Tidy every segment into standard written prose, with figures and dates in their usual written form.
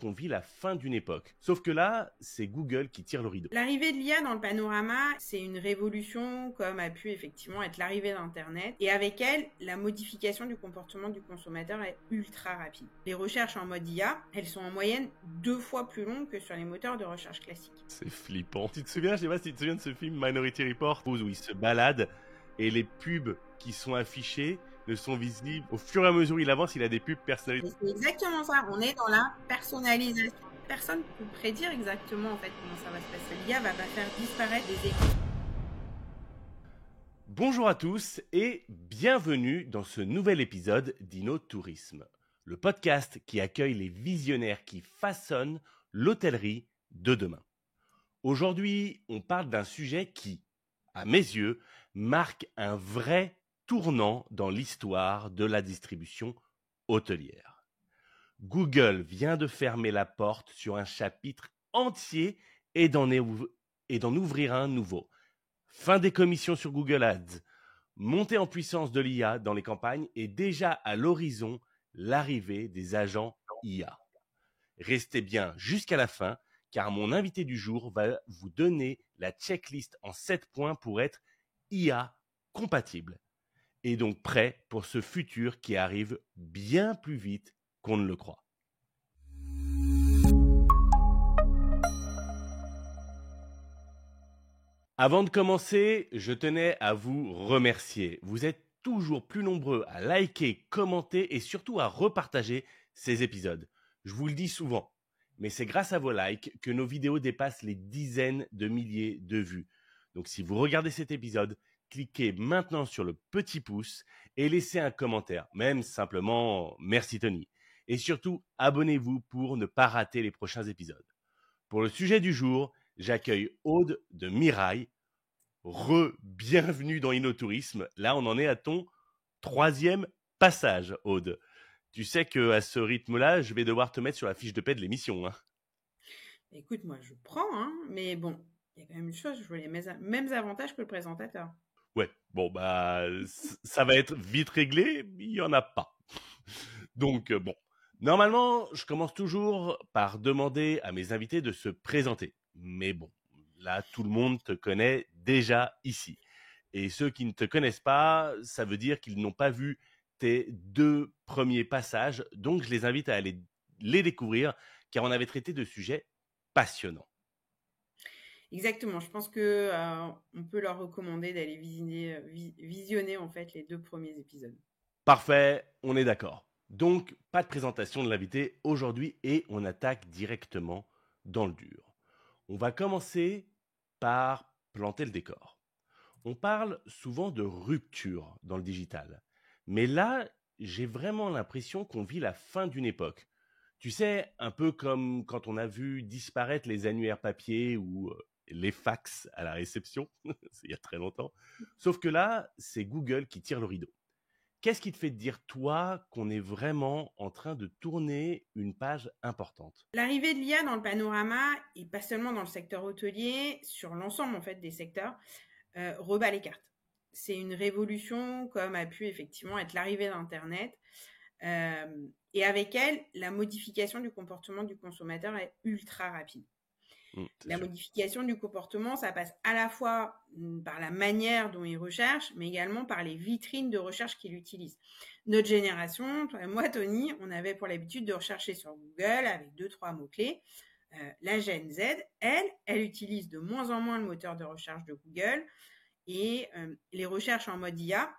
qu'on vit la fin d'une époque. Sauf que là, c'est Google qui tire le rideau. L'arrivée de l'IA dans le panorama, c'est une révolution comme a pu effectivement être l'arrivée d'Internet. Et avec elle, la modification du comportement du consommateur est ultra rapide. Les recherches en mode IA, elles sont en moyenne 2 fois plus longues que sur les moteurs de recherche classiques. C'est flippant. Tu te souviens, je sais pas si tu te souviens de ce film Minority Report, où il se balade et les pubs qui sont affichées ne sont visibles. Au fur et à mesure où il avance, il a des pubs personnalisées. C'est exactement ça, on est dans la personnalisation. Personne ne peut prédire exactement en fait comment ça va se passer. L'IA va pas faire disparaître des équipes. Bonjour à tous et bienvenue dans ce nouvel épisode d'InnoTourisme, le podcast qui accueille les visionnaires qui façonnent l'hôtellerie de demain. Aujourd'hui, on parle d'un sujet qui, à mes yeux, marque un vrai tournant dans l'histoire de la distribution hôtelière. Google vient de fermer la porte sur un chapitre entier et d'en ouvrir un nouveau. Fin des commissions sur Google Ads, montée en puissance de l'IA dans les campagnes et déjà à l'horizon, l'arrivée des agents IA. Restez bien jusqu'à la fin, car mon invité du jour va vous donner la checklist en 7 points pour être IA compatible et donc prêt pour ce futur qui arrive bien plus vite qu'on ne le croit. Avant de commencer, je tenais à vous remercier. Vous êtes toujours plus nombreux à liker, commenter et surtout à repartager ces épisodes. Je vous le dis souvent, mais c'est grâce à vos likes que nos vidéos dépassent les dizaines de milliers de vues. Donc si vous regardez cet épisode, cliquez maintenant sur le petit pouce et laissez un commentaire, même simplement « Merci Tony ». Et surtout, abonnez-vous pour ne pas rater les prochains épisodes. Pour le sujet du jour, j'accueille Aude de Mirail. Bienvenue dans InnoTourisme. Là, on en est à ton 3e passage, Aude. Tu sais qu'à ce rythme-là, je vais devoir te mettre sur la fiche de paie de l'émission. Écoute, moi je prends, mais bon, il y a quand même une chose, je veux les mêmes avantages que le présentateur. Ouais, bon, ça va être vite réglé, il n'y en a pas. Donc, bon. Normalement, je commence toujours par demander à mes invités de se présenter. Mais bon, là, tout le monde te connaît déjà ici. Et ceux qui ne te connaissent pas, ça veut dire qu'ils n'ont pas vu tes 2 premiers passages. Donc, je les invite à aller les découvrir, car on avait traité de sujets passionnants. Exactement, je pense que on peut leur recommander d'aller visionner en fait les 2 premiers épisodes. Parfait, on est d'accord. Donc, pas de présentation de l'invité aujourd'hui et on attaque directement dans le dur. On va commencer par planter le décor. On parle souvent de rupture dans le digital. Mais là, j'ai vraiment l'impression qu'on vit la fin d'une époque. Tu sais, un peu comme quand on a vu disparaître les annuaires papier ou les fax à la réception, c'est il y a très longtemps. Sauf que là, c'est Google qui tire le rideau. Qu'est-ce qui te fait dire, toi, qu'on est vraiment en train de tourner une page importante ? L'arrivée de l'IA dans le panorama, et pas seulement dans le secteur hôtelier, sur l'ensemble en fait des secteurs, rebat les cartes. C'est une révolution comme a pu effectivement être l'arrivée d'Internet. Et avec elle, la modification du comportement du consommateur est ultra rapide. La modification du comportement, ça passe à la fois par la manière dont il recherche, mais également par les vitrines de recherche qu'il utilise. Notre génération, toi et moi, Tony, on avait pour l'habitude de rechercher sur Google avec 2-3 mots-clés. La Gen Z, elle utilise de moins en moins le moteur de recherche de Google et les recherches en mode IA,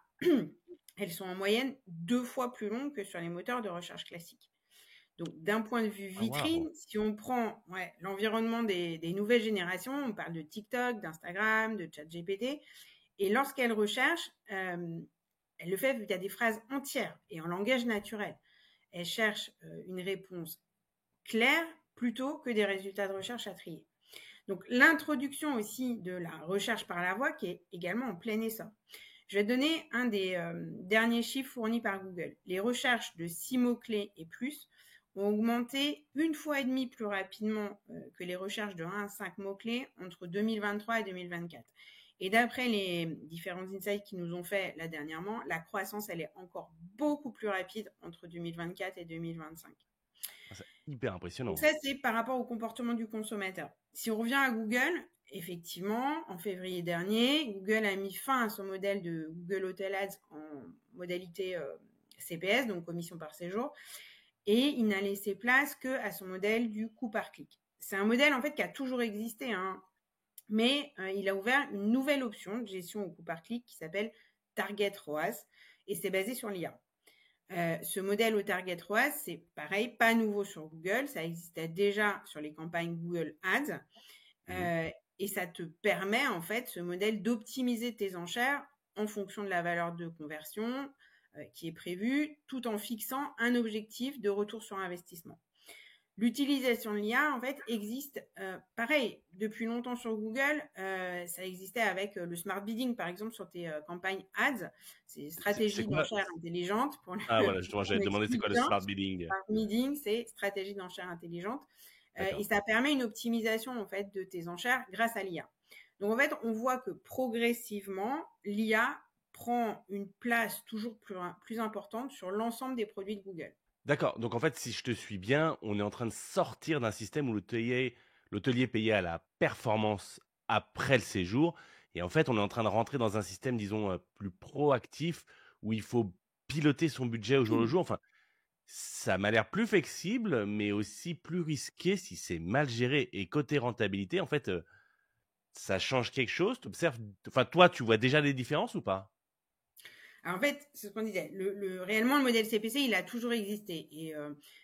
elles sont en moyenne 2 fois plus longues que sur les moteurs de recherche classiques. Donc, d'un point de vue vitrine, si on prend l'environnement des nouvelles générations, on parle de TikTok, d'Instagram, de ChatGPT, et lorsqu'elles recherchent, elles le fait via des phrases entières et en langage naturel. Elles cherchent une réponse claire plutôt que des résultats de recherche à trier. Donc, l'introduction aussi de la recherche par la voix qui est également en plein essor. Je vais te donner un des derniers chiffres fournis par Google. Les recherches de 6 mots-clés et plus ont augmenté 1,5 fois plus rapidement que les recherches de 1 à 5 mots-clés entre 2023 et 2024. Et d'après les différents insights qu'ils nous ont fait là dernièrement, la croissance, elle est encore beaucoup plus rapide entre 2024 et 2025. C'est hyper Donc impressionnant. ça, c'est par rapport au comportement du consommateur. Si on revient à Google, effectivement, en février dernier, Google a mis fin à son modèle de Google Hotel Ads en modalité CPS, donc commission par séjour, et il n'a laissé place qu'à son modèle du coût par clic. C'est un modèle en fait qui a toujours existé, hein, mais il a ouvert une nouvelle option de gestion au coût par clic qui s'appelle Target ROAS, et c'est basé sur l'IA. Ce modèle au Target ROAS, c'est pareil, pas nouveau sur Google, ça existait déjà sur les campagnes Google Ads, et ça te permet en fait, ce modèle, d'optimiser tes enchères en fonction de la valeur de conversion qui est prévue, tout en fixant un objectif de retour sur investissement. L'utilisation de l'IA, en fait, existe, pareil, depuis longtemps sur Google. Ça existait avec le smart bidding, par exemple, sur tes campagnes ads. C'est C'est stratégie quoi? d'enchère intelligente. Ah voilà, justement, j'allais On te demander c'est explique quoi le bien. smart bidding? Smart bidding, c'est stratégie d'enchère intelligente. Et D'accord. ça permet une optimisation, en fait, de tes enchères grâce à l'IA. Donc, en fait, on voit que progressivement, l'IA prend une place toujours plus importante sur l'ensemble des produits de Google. D'accord, donc en fait, si je te suis bien, on est en train de sortir d'un système où l'hôtelier payait à la performance après le séjour et en fait, on est en train de rentrer dans un système, disons, plus proactif où il faut piloter son budget au jour le jour. Enfin, ça m'a l'air plus flexible, mais aussi plus risqué si c'est mal géré et côté rentabilité, en fait, ça change quelque chose? Tu observes enfin, toi, tu vois déjà des différences ou pas? Alors, en fait, c'est ce qu'on disait. Réellement, le modèle CPC, il a toujours existé. Et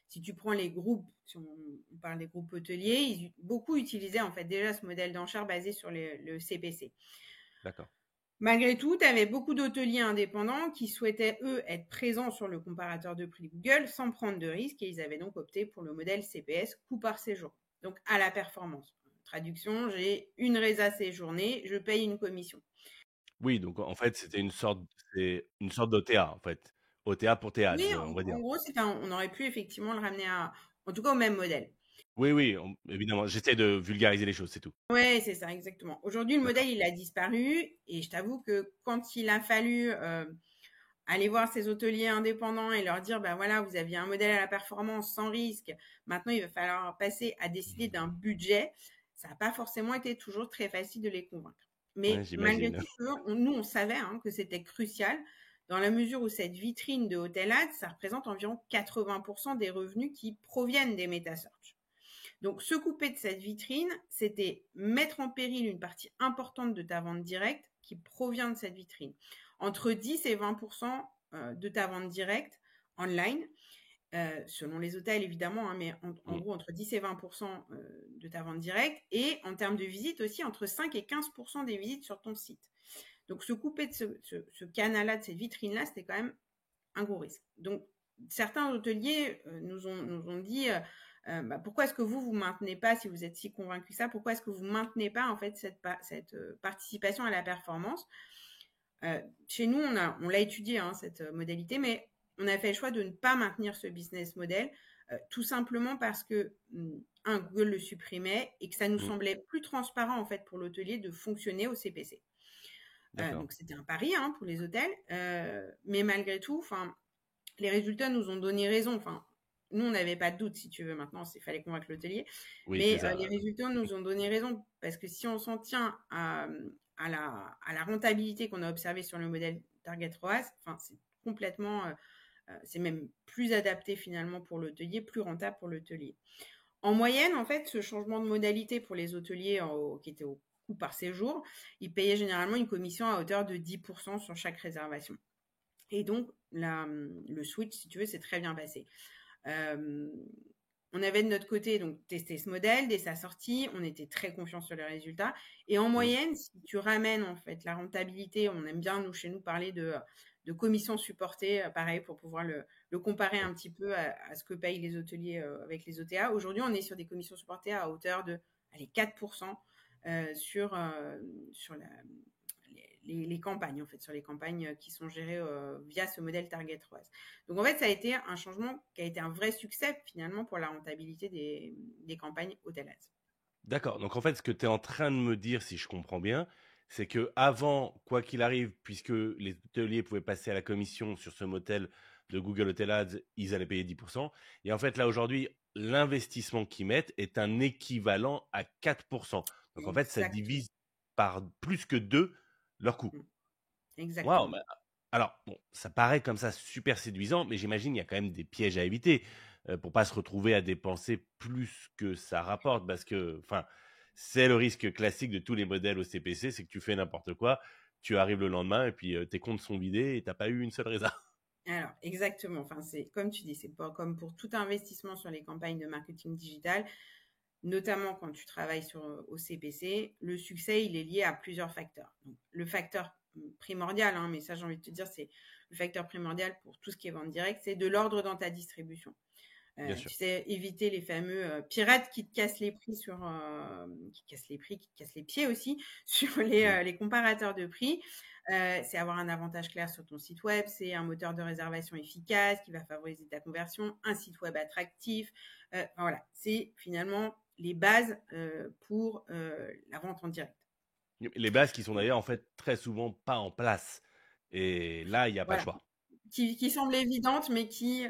si tu prends les groupes, si on parle des groupes hôteliers, beaucoup utilisaient en fait déjà ce modèle d'enchère basé sur le CPC. D'accord. Malgré tout, tu avais beaucoup d'hôteliers indépendants qui souhaitaient, eux, être présents sur le comparateur de prix Google sans prendre de risques et ils avaient donc opté pour le modèle CPS, coût par séjour. Donc, à la performance. Traduction, j'ai une résa séjournée, je paye une commission. Oui, donc en fait, c'est une sorte d'OTA, en fait. OTA pour tes Oui, ads, on va dire. en gros, on aurait pu effectivement le ramener en tout cas au même modèle. Oui, oui, évidemment, j'essaie de vulgariser les choses, c'est tout. Ouais, c'est ça, exactement. Aujourd'hui, le modèle, D'accord. il a disparu et je t'avoue que quand il a fallu aller voir ces hôteliers indépendants et leur dire, ben voilà, vous aviez un modèle à la performance sans risque, maintenant il va falloir passer à décider d'un budget, ça n'a pas forcément été toujours très facile de les convaincre. Ouais, Mais malgré j'imagine. tout, nous, on savait que c'était crucial dans la mesure où cette vitrine de Hotel Ads, ça représente environ 80% des revenus qui proviennent des metasearch. Donc, se couper de cette vitrine, c'était mettre en péril une partie importante de ta vente directe qui provient de cette vitrine. Entre 10 et 20% de ta vente directe online, selon les hôtels évidemment, mais en Mmh. gros entre 10 et 20% de ta vente directe, et en termes de visites aussi entre 5 et 15% des visites sur ton site. Donc, se couper de ce canal-là, de cette vitrine-là, c'était quand même un gros risque. Donc, certains hôteliers nous ont dit pourquoi est-ce que vous maintenez pas, si vous êtes si convaincu ça, pourquoi est-ce que vous maintenez pas en fait cette participation à la performance. Chez nous, on l'a étudié cette modalité, mais on a fait le choix de ne pas maintenir ce business model, tout simplement parce que Google le supprimait et que ça nous Mmh. semblait plus transparent en fait pour l'hôtelier de fonctionner au CPC. D'accord. Donc c'était un pari pour les hôtels, mais malgré tout, les résultats nous ont donné raison. Enfin, nous, on n'avait pas de doute, si tu veux. Maintenant, il fallait convaincre l'hôtelier. Oui, c'est Mais ça. les résultats nous ont donné raison. Parce que si on s'en tient à la rentabilité qu'on a observée sur le modèle Target ROAS, c'est complètement, c'est même plus adapté finalement pour l'hôtelier, plus rentable pour l'hôtelier. En moyenne, en fait, ce changement de modalité pour les hôteliers qui étaient au coût par séjour, ils payaient généralement une commission à hauteur de 10% sur chaque réservation. Et donc, le switch, si tu veux, s'est très bien passé. On avait de notre côté donc testé ce modèle dès sa sortie, on était très confiants sur les résultats. Et en Mmh. moyenne, si tu ramènes en fait la rentabilité, on aime bien chez nous parler de commissions supportées, pareil pour pouvoir le comparer Ouais. un petit peu à ce que payent les hôteliers avec les OTA. Aujourd'hui, on est sur des commissions supportées à hauteur de 4% sur les campagnes, en fait, sur les campagnes qui sont gérées via ce modèle Target ROAS. Donc, en fait, ça a été un changement qui a été un vrai succès, finalement, pour la rentabilité des campagnes Hotel Ads. D'accord, donc en fait, ce que tu es en train de me dire, si je comprends bien, c'est qu'avant, quoi qu'il arrive, puisque les hôteliers pouvaient passer à la commission sur ce modèle de Google Hotel Ads, ils allaient payer 10%. Et en fait, là, aujourd'hui, l'investissement qu'ils mettent est un équivalent à 4%. Donc, en fait, ça Exactement. divise par plus que 2 leur coût. Waouh! Exactement. Alors, bon, ça paraît comme ça super séduisant, mais j'imagine il y a quand même des pièges à éviter pour pas se retrouver à dépenser plus que ça rapporte, parce que, enfin, c'est le risque classique de tous les modèles au CPC, c'est que tu fais n'importe quoi, tu arrives le lendemain et puis tes comptes sont vidés et t'as pas eu une seule réserve. Alors, exactement. Enfin, c'est comme tu dis, c'est pas comme pour tout investissement sur les campagnes de marketing digital, notamment quand tu travailles au CPC, le succès, il est lié à plusieurs facteurs. Donc, le facteur primordial, hein, mais ça, j'ai envie de te dire, c'est le facteur primordial pour tout ce qui est vente directe, c'est de l'ordre dans ta distribution. Bien sûr. Tu sais, éviter les fameux pirates qui te cassent les prix qui te cassent les prix, qui te cassent les pieds aussi sur les comparateurs de prix. C'est avoir un avantage clair sur ton site web, c'est un moteur de réservation efficace qui va favoriser ta conversion, un site web attractif. Voilà, c'est finalement les bases pour la vente en direct. Les bases qui sont d'ailleurs en fait très souvent pas en place. Et là, il n'y a pas le Voilà, choix. qui semblent évidentes, mais qui,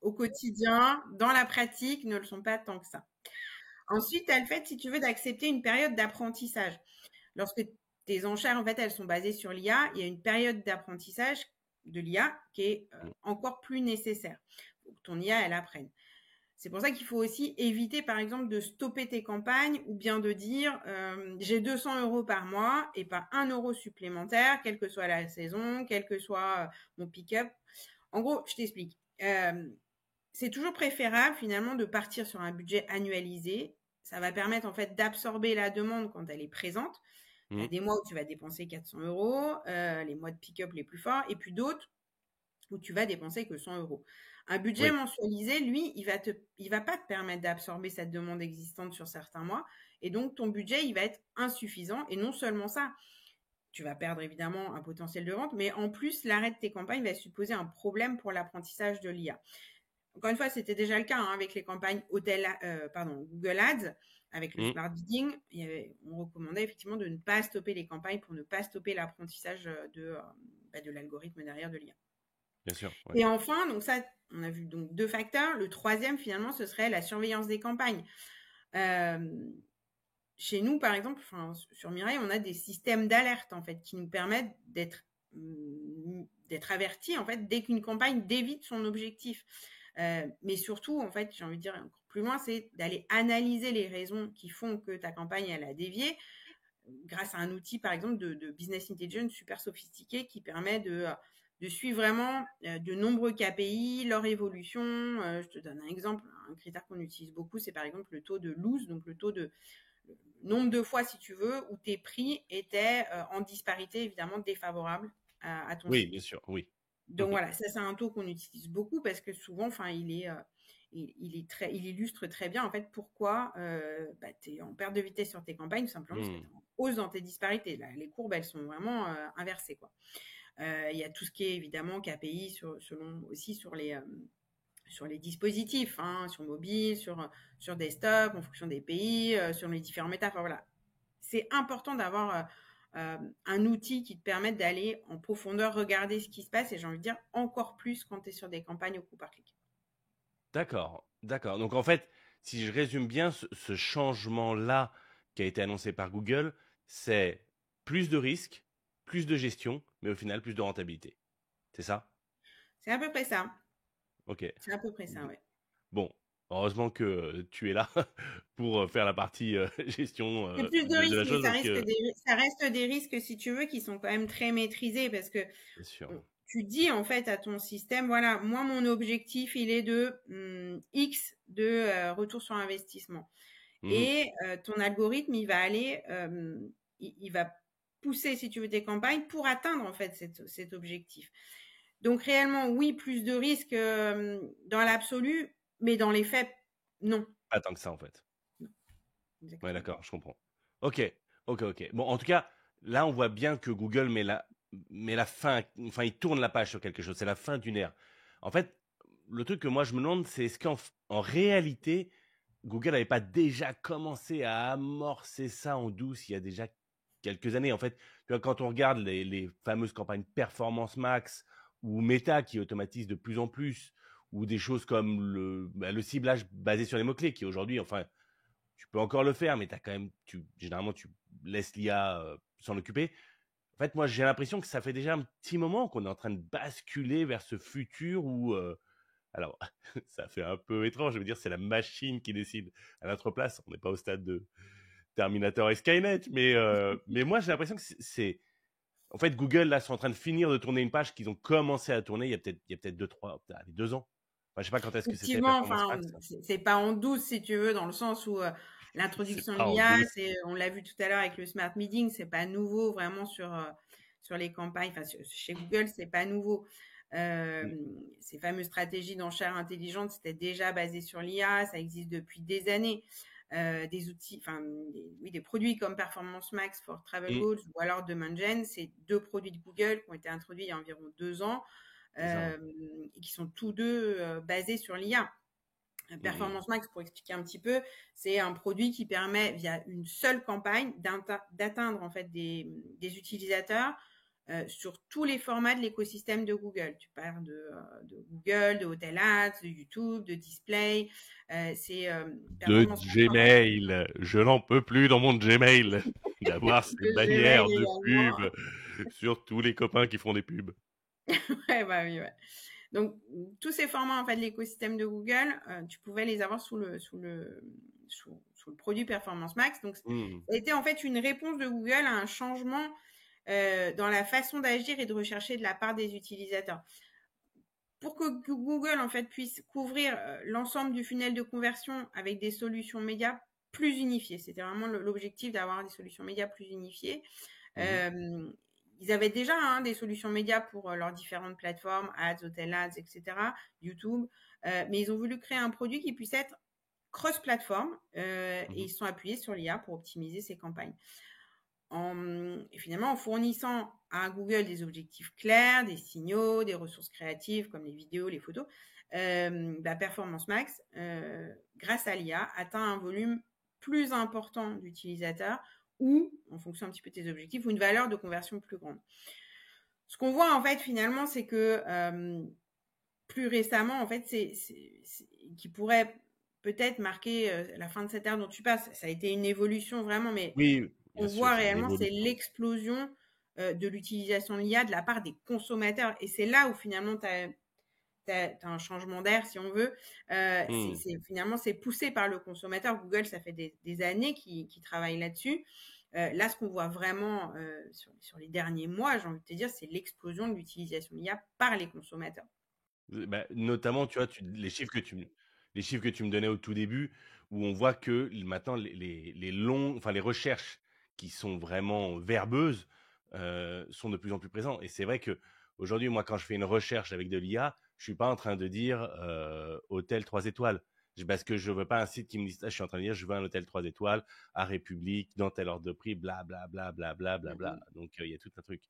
au quotidien, dans la pratique, ne le sont pas tant que ça. Ensuite, tu as le fait, si tu veux, d'accepter une période d'apprentissage. Lorsque tes enchères, en fait, elles sont basées sur l'IA, il y a une période d'apprentissage de l'IA qui est encore plus nécessaire pour que ton IA, elle apprenne. C'est pour ça qu'il faut aussi éviter, par exemple, de stopper tes campagnes ou bien de dire j'ai 200 € par mois et pas 1 euro supplémentaire, quelle que soit la saison, quel que soit mon pick-up. En gros, je t'explique. C'est toujours préférable finalement de partir sur un budget annualisé. Ça va permettre en fait d'absorber la demande quand elle est présente. Il y a des mois où tu vas dépenser 400 €, les mois de pick-up les plus forts, et puis d'autres où tu vas dépenser que 100 €. Un budget Oui, mensualisé, lui, il va pas te permettre d'absorber cette demande existante sur certains mois, et donc ton budget, il va être insuffisant. Et non seulement ça, tu vas perdre évidemment un potentiel de vente, mais en plus, l'arrêt de tes campagnes va supposer un problème pour l'apprentissage de l'IA. Encore une fois, c'était déjà le cas avec les campagnes Google Ads, avec le smart bidding. On recommandait effectivement de ne pas stopper les campagnes pour ne pas stopper l'apprentissage de l'algorithme derrière de l'IA. bien sûr. Ouais. Et enfin, donc ça, on a vu donc 2 facteurs. Le troisième, finalement, ce serait la surveillance des campagnes. Chez nous, par exemple, sur Mireille, on a des systèmes d'alerte en fait qui nous permettent d'être avertis en fait dès qu'une campagne dévie son objectif. Mais surtout, en fait, j'ai envie de dire encore plus loin, c'est d'aller analyser les raisons qui font que ta campagne elle a dévié grâce à un outil, par exemple, de business intelligence super sophistiqué qui permet de suivre vraiment de nombreux KPI, leur évolution. Je te donne un exemple, un critère qu'on utilise beaucoup, c'est par exemple le taux de lose, donc le nombre de fois, si tu veux, où tes prix étaient en disparité, évidemment, défavorable à ton Oui, site. bien sûr, oui. Donc voilà, ça c'est un taux qu'on utilise beaucoup parce que souvent, il illustre très bien en fait pourquoi tu es en perte de vitesse sur tes campagnes, tout simplement parce que tu es en hausse dans tes disparités. Là, les courbes, elles sont vraiment inversées, quoi. Il y a tout ce qui est évidemment KPI selon aussi sur les dispositifs, hein, sur mobile, sur desktop, en fonction des pays, sur les différents méta. Enfin, voilà. C'est important d'avoir un outil qui te permette d'aller en profondeur, regarder ce qui se passe, et j'ai envie de dire encore plus quand tu es sur des campagnes au coup par clic. D'accord, d'accord. Donc en fait, si je résume bien, ce changement-là qui a été annoncé par Google, c'est plus de risques, plus de gestion, mais au final plus de rentabilité. C'est ça? C'est à peu près ça. Ok. C'est à peu près ça, ouais. Bon, heureusement que tu es là pour faire la partie gestion C'est plus de de risques, la mais chose parce que, ça reste des risques, si tu veux, qui sont quand même très maîtrisés parce que bien sûr. tu dis en fait à ton système, voilà, moi mon objectif il est de X de retour sur investissement. Mhm. Et ton algorithme, il va aller, il va pousser, si tu veux, tes campagnes pour atteindre en fait cet objectif. Donc réellement, oui, plus de risques dans l'absolu, mais dans les faits, non. Pas tant que ça en fait. Non, Ouais, exactement. d'accord, je comprends. Ok, ok, ok. Bon, en tout cas, là, on voit bien que Google met la fin, enfin, il tourne la page sur quelque chose. C'est la fin d'une ère. En fait, le truc que moi je me demande, c'est est-ce qu'en réalité, Google n'avait pas déjà commencé à amorcer ça en douce il y a déjà quelques années. En fait, tu vois, quand on regarde les fameuses campagnes Performance Max ou Meta qui automatisent de plus en plus, ou des choses comme le ciblage basé sur les mots-clés, qui aujourd'hui, enfin, tu peux encore le faire, mais généralement, tu laisses l'IA s'en occuper. En fait, moi, j'ai l'impression que ça fait déjà un petit moment qu'on est en train de basculer vers ce futur où, alors, ça fait un peu étrange, je veux dire, c'est la machine qui décide à notre place. On n'est pas au stade de Terminator et Skynet, mais moi, j'ai l'impression que en fait, Google, là, sont en train de finir de tourner une page qu'ils ont commencé à tourner il y a peut-être 2 ans. Enfin, je sais pas quand est-ce que c'était Effectivement, Performance enfin, Max. c'est pas en douce, si tu veux, dans le sens où C'est l'introduction de pas en l'IA, douce. on l'a vu tout à l'heure avec le smart meeting, c'est pas nouveau vraiment sur les campagnes, enfin, chez Google, c'est pas nouveau. Mm. Ces fameuses stratégies d'enchères intelligentes, c'était déjà basé sur l'IA, ça existe depuis des années. Des outils, enfin, des produits comme Performance Max for Travel Mm. Goals ou alors Demand Gen, c'est 2 produits de Google qui ont été introduits il y a environ 2 ans. C'est ça. Et qui sont tous deux basés sur l'IA. Mm. Performance Max, pour expliquer un petit peu, c'est un produit qui permet, via une seule campagne, d'atteindre en fait des utilisateurs sur tous les formats de l'écosystème de Google. Tu parles de Google, de Hotel Ads, de YouTube, de Display. C'est De Performance Max. Gmail. Je n'en peux plus dans mon Gmail d'avoir ces De Gmail bannières de également. pub sur tous les copains qui font des pubs. Ouais, bah oui, ouais. Donc, tous ces formats en fait de l'écosystème de Google, tu pouvais les avoir sous le produit Performance Max. Donc, ça Mm. a été en fait une réponse de Google à un changement dans la façon d'agir et de rechercher de la part des utilisateurs. Pour que Google en fait puisse couvrir l'ensemble du funnel de conversion avec des solutions médias plus unifiées. C'était vraiment l'objectif d'avoir des solutions médias plus unifiées. Mhm. Ils avaient déjà des solutions médias pour leurs différentes plateformes, Ads, Hotel Ads, etc., YouTube, mais ils ont voulu créer un produit qui puisse être cross-plateforme et Mhm. ils sont appuyés sur l'IA pour optimiser ces campagnes. Et finalement, en fournissant à Google des objectifs clairs, des signaux, des ressources créatives comme les vidéos, les photos, Performance Max, grâce à l'IA, atteint un volume plus important d'utilisateurs ou, en fonction un petit peu de tes objectifs, ou une valeur de conversion plus grande. Ce qu'on voit en fait finalement, c'est que plus récemment, en fait, qui pourrait peut-être marquer la fin de cette ère dont tu passes. Ça a été une évolution vraiment, mais Oui, on bien sûr, voit c'est une réellement, c'est évolution. l'explosion de l'utilisation de l'IA de la part des consommateurs. Et c'est là où finalement tu as un changement d'air, si on veut. Mm. Finalement, c'est poussé par le consommateur. Google, ça fait des années qu'ils travaillent là-dessus. Là, ce qu'on voit vraiment sur les derniers mois, j'ai envie de te dire, c'est l'explosion de l'utilisation de l'IA par les consommateurs. Bah, notamment, tu vois, les chiffres que tu me donnais au tout début, où on voit que maintenant enfin les recherches qui sont vraiment verbeuses sont de plus en plus présentes. Et c'est vrai que aujourd'hui, moi, quand je fais une recherche avec de l'IA, je suis pas en train de dire hôtel 3 étoiles. Parce que je veux pas un site qui me dise ça. Je suis en train de dire je veux un hôtel 3 étoiles à République dans tel ordre de prix, bla bla bla bla bla bla bla. Mm-hmm. Donc il y a tout un truc.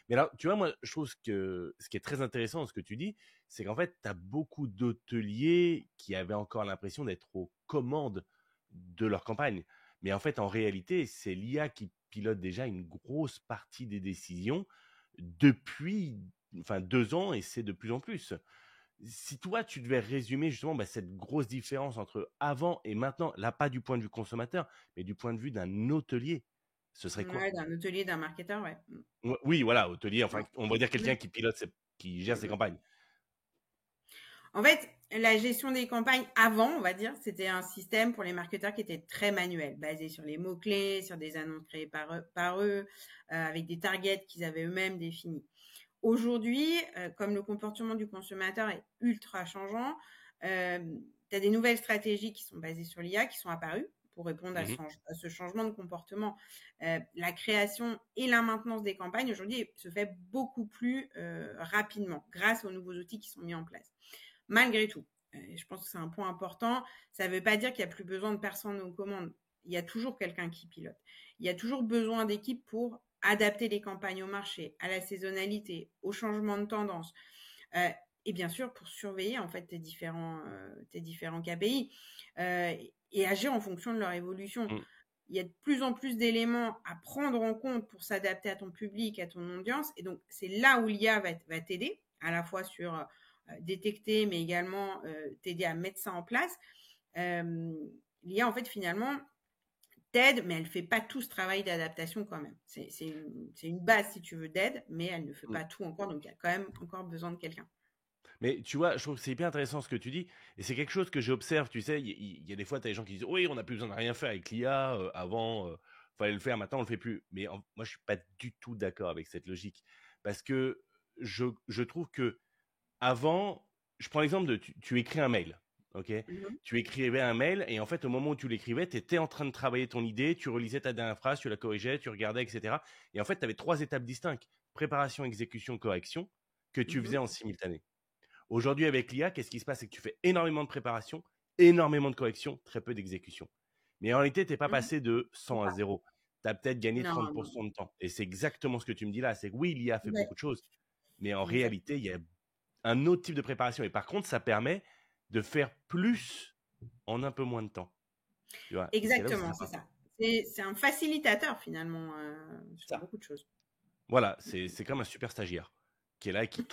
Mais là, tu vois, moi, je trouve que ce qui est très intéressant dans ce que tu dis, c'est qu'en fait, tu as beaucoup d'hôteliers qui avaient encore l'impression d'être aux commandes de leur campagne. Mais en fait, en réalité, c'est l'IA qui pilote déjà une grosse partie des décisions depuis 2 ans et c'est de plus en plus. Si toi, tu devais résumer justement cette grosse différence entre avant et maintenant, là, pas du point de vue consommateur, mais du point de vue d'un hôtelier, ce serait quoi? Ouais, d'un hôtelier, d'un marketeur, ouais. Oui, voilà, hôtelier, enfin, Non. on va dire Mm. quelqu'un qui gère ses Mm. campagnes. En fait, la gestion des campagnes avant, on va dire, c'était un système pour les marketeurs qui était très manuel, basé sur les mots-clés, sur des annonces créées par eux avec des targets qu'ils avaient eux-mêmes définis. Aujourd'hui, comme le comportement du consommateur est ultra changeant, tu as des nouvelles stratégies qui sont basées sur l'IA qui sont apparues pour répondre Mhm. à ce changement de comportement. La création et la maintenance des campagnes aujourd'hui se fait beaucoup plus rapidement grâce aux nouveaux outils qui sont mis en place. Malgré tout, je pense que c'est un point important, ça ne veut pas dire qu'il n'y a plus besoin de personnes aux commandes. Il y a toujours quelqu'un qui pilote. Il y a toujours besoin d'équipes pour adapter les campagnes au marché, à la saisonnalité, au changement de tendance. Euh, et bien sûr, pour surveiller en fait tes différents KPI et agir en fonction de leur évolution. Mm. Il y a de plus en plus d'éléments à prendre en compte pour s'adapter à ton public, à ton audience. Et donc, c'est là où l'IA va t'aider, à la fois sur détecter, mais également t'aider à mettre ça en place. L'IA, en fait, finalement, t'aide, mais elle ne fait pas tout ce travail d'adaptation quand même. C'est une base, si tu veux, d'aide, mais elle ne fait pas tout encore, donc il y a quand même encore besoin de quelqu'un. Mais tu vois, je trouve que c'est hyper intéressant ce que tu dis. Et c'est quelque chose que j'observe, tu sais. Il y a des fois, tu as des gens qui disent oui, on n'a plus besoin de rien faire avec l'IA. Avant, fallait le faire, maintenant, on le fait plus. Mais moi, je suis pas du tout d'accord avec cette logique. Parce que je trouve que avant, je prends l'exemple de tu écris un mail. Ok, Mhm. tu écrivais un mail et en fait, au moment où tu l'écrivais, tu étais en train de travailler ton idée, tu relisais ta dernière phrase, tu la corrigeais, tu regardais, etc. Et en fait, tu avais 3 étapes distinctes préparation, exécution, correction que tu faisais Mhm. en simultané. Aujourd'hui, avec l'IA, qu'est-ce qui se passe? C'est que tu fais énormément de préparation, énormément de correction, très peu d'exécution. Mais en réalité, tu n'es pas Mhm. passé de C'est 100 à ça. 0. Tu as peut-être gagné Non, non. 30% de temps. Et c'est exactement ce que tu me dis là. C'est que oui, l'IA fait Ouais, beaucoup de choses. Mais en exact. réalité, il y a un autre type de préparation. Et par contre, ça permet de faire plus en un peu moins de temps. Tu vois? Et c'est là où c'est Exactement, c'est sympa. ça. C'est un facilitateur finalement sur Ça. beaucoup de choses. Voilà, c'est comme un super stagiaire qui est là et qui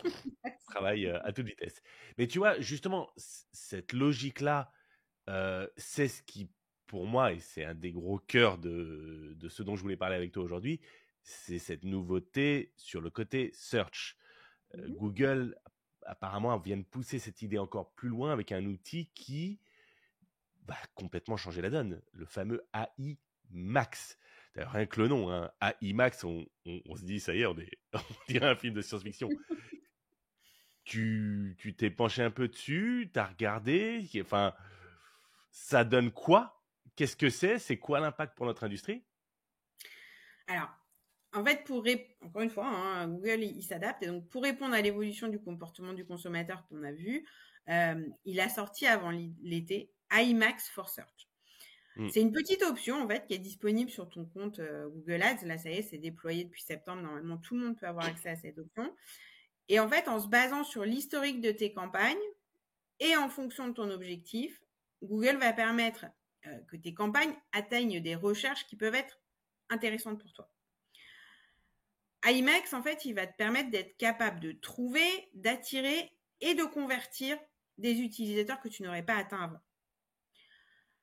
travaille à toute vitesse. Mais tu vois, justement, cette logique-là, c'est ce qui, pour moi, et c'est un des gros cœurs de ce dont je voulais parler avec toi aujourd'hui, c'est cette nouveauté sur le côté search. Mhm. Google, apparemment, vient de pousser cette idée encore plus loin avec un outil qui va complètement changer la donne, le fameux AI Max. D'ailleurs, rien que le nom, hein, AI Max, on se dit, ça y est, on dirait un film de science-fiction. Tu t'es penché un peu dessus, t'as regardé, enfin, ça donne quoi? Qu'est-ce que c'est? C'est quoi l'impact pour notre industrie? Alors, en fait, encore une fois, hein, Google, il s'adapte. Et donc, pour répondre à l'évolution du comportement du consommateur qu'on a vu, il a sorti avant l'été iMax for Search. Hmm, C'est une petite option, en fait, qui est disponible sur ton compte Google Ads. Là, ça y est, c'est déployé depuis septembre. Normalement, tout le monde peut avoir accès à cette option. Et en fait, en se basant sur l'historique de tes campagnes et en fonction de ton objectif, Google va permettre que tes campagnes atteignent des recherches qui peuvent être intéressantes pour toi. IMAX, en fait, il va te permettre d'être capable de trouver, d'attirer et de convertir des utilisateurs que tu n'aurais pas atteints avant.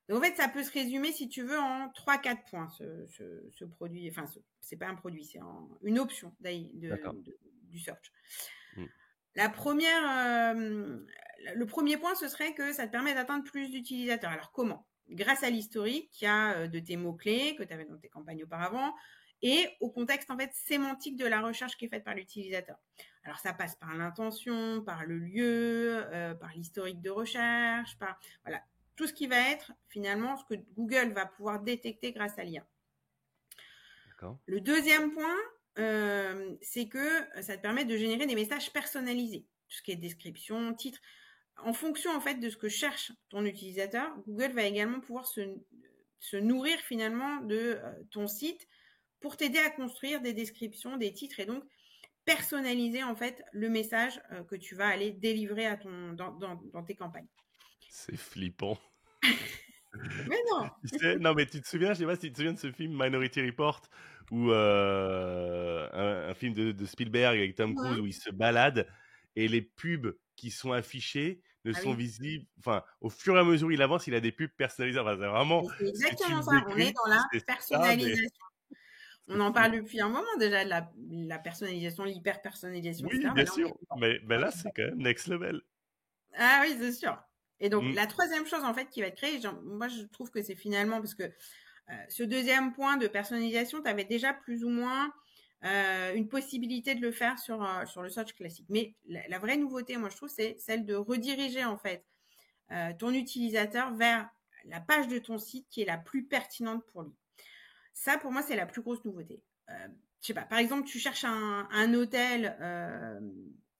Donc, en fait, ça peut se résumer, si tu veux, en 3-4 points, ce produit. Enfin, c'est pas un produit, c'est une option d'accord. du search. Hmm, La première, le premier point, ce serait que ça te permet d'atteindre plus d'utilisateurs. Alors, comment? Grâce à l'historique qu'il y a de tes mots-clés que tu avais dans tes campagnes auparavant et au contexte en fait sémantique de la recherche qui est faite par l'utilisateur. Alors, ça passe par l'intention, par le lieu, par l'historique de recherche, par voilà, tout ce qui va être finalement ce que Google va pouvoir détecter grâce à l'IA. d'accord. Le deuxième point, c'est que ça te permet de générer des messages personnalisés, tout ce qui est description, titre. En fonction en fait de ce que cherche ton utilisateur, Google va également pouvoir se nourrir finalement de ton site pour t'aider à construire des descriptions, des titres et donc personnaliser en fait le message que tu vas aller délivrer à dans tes campagnes. C'est flippant. Mais non. Tu sais, non, mais tu te souviens, je sais pas si tu te souviens de ce film Minority Report, ou un film de Spielberg avec Tom Cruise Mmh. où il se balade et les pubs qui sont affichées ne Ah sont oui. visibles. Enfin, au fur et à mesure où il avance, il a des pubs personnalisées. Enfin, c'est vraiment Mais c'est ce que tu exactement me ça. On est décris, dans la c'est ça, mais personnalisation. On c'est en fou. parle depuis un moment déjà de la personnalisation, l'hyper-personnalisation, Oui, etc. bien Mais là, on sûr, est mais là, c'est quand même next level. Ah oui, c'est sûr. Et donc, Mm, la troisième chose, en fait, qui va être créée, moi, je trouve que c'est finalement, parce que ce deuxième point de personnalisation, tu avais déjà plus ou moins une possibilité de le faire sur le search classique. Mais la vraie nouveauté, moi, je trouve, c'est celle de rediriger, en fait, ton utilisateur vers la page de ton site qui est la plus pertinente pour lui. Ça, pour moi, c'est la plus grosse nouveauté. Je sais pas, par exemple, tu cherches un hôtel,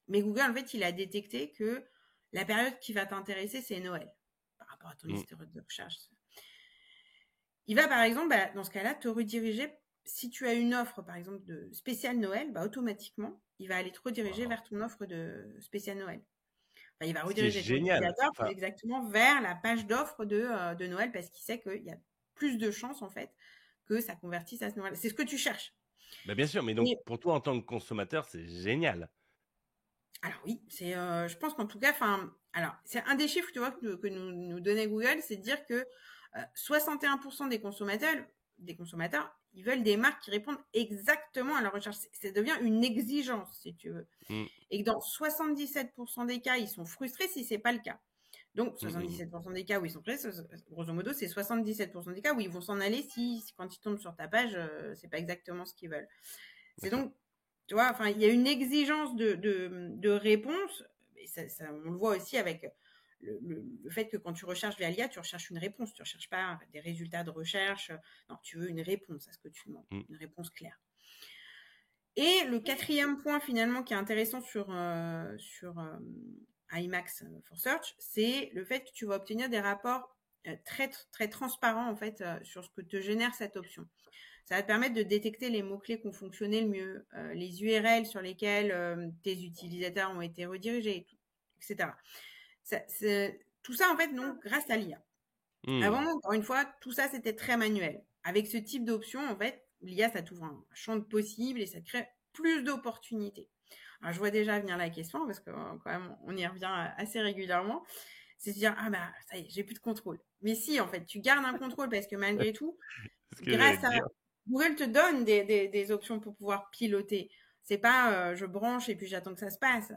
mais Google, en fait, il a détecté que la période qui va t'intéresser, c'est Noël, par rapport à ton mm. historique de recherche. Il va, par exemple, dans ce cas-là, te rediriger. Si tu as une offre, par exemple, de spécial Noël, automatiquement, il va aller te rediriger Wow. vers ton offre de spécial Noël. Enfin, il va Ce qui est rediriger ton génial. utilisateur Enfin, exactement vers la page d'offre de Noël parce qu'il sait qu'il y a plus de chances, en fait, que ça convertisse à ce Noël. C'est ce que tu cherches. bah bien sûr, mais donc Et pour toi en tant que consommateur, c'est génial. Alors oui, je pense qu'en tout cas, alors c'est un des chiffres, tu vois, que nous donnait Google, c'est de dire que 61% des consommateurs, ils veulent des marques qui répondent exactement à leur recherche. Ça devient une exigence, si tu veux. Mm, Et que dans 77% des cas, ils sont frustrés si c'est pas le cas. Donc, mm, mm. 77% des cas où ils sont frustrés, grosso modo, c'est 77% des cas où ils vont s'en aller si quand ils tombent sur ta page, c'est pas exactement ce qu'ils veulent. C'est D'accord. donc, tu vois, il y a une exigence de réponse, et on le voit aussi avec le fait que quand tu recherches via l'IA, tu recherches une réponse, tu ne recherches pas des résultats de recherche, non, tu veux une réponse à ce que tu demandes, Mm. une réponse claire. Et le quatrième point finalement qui est intéressant sur IMAX for Search, c'est le fait que tu vas obtenir des rapports très, très transparents en fait sur ce que te génère cette option. Ça va te permettre de détecter les mots-clés qui ont fonctionné le mieux, les URL sur lesquels tes utilisateurs ont été redirigés, etc. Tout ça, en fait, donc, grâce à l'IA. Mm. Avant, encore une fois, tout ça, c'était très manuel. Avec ce type d'option, en fait, l'IA, ça t'ouvre un champ de possibles et ça te crée plus d'opportunités. Alors, je vois déjà venir la question, parce que quand même, on y revient assez régulièrement. C'est de se dire, ah bah, ça y est, j'ai plus de contrôle. Mais si, en fait, tu gardes un contrôle parce que malgré tout, C'est ce que j'allais grâce te à dire. Google te donne des options pour pouvoir piloter. C'est pas je branche et puis j'attends que ça se passe.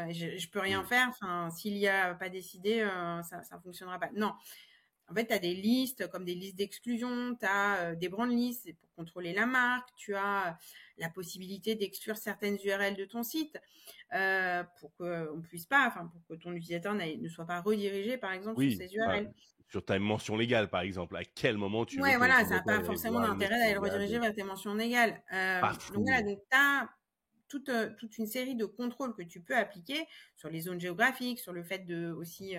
Je peux rien Mm. faire. Enfin, s'il y a pas décidé, ça fonctionnera pas. Non. En fait, tu as des listes comme des listes d'exclusion, tu as des brand lists pour contrôler la marque, tu as la possibilité d'exclure certaines URL de ton site pour qu'on puisse pas, pour que ton utilisateur ne soit pas redirigé par exemple sur Oui, ces enfin, URL. sur ta mention légale, par exemple, à quel moment tu veux Ouais, que voilà, ça n'a l'utilisateur pas aille forcément voir une d'intérêt mention d'aller le légale rediriger de vers tes mentions légales. pas Donc voilà, fou. donc tu as toute une série de contrôles que tu peux appliquer sur les zones géographiques, sur le fait de aussi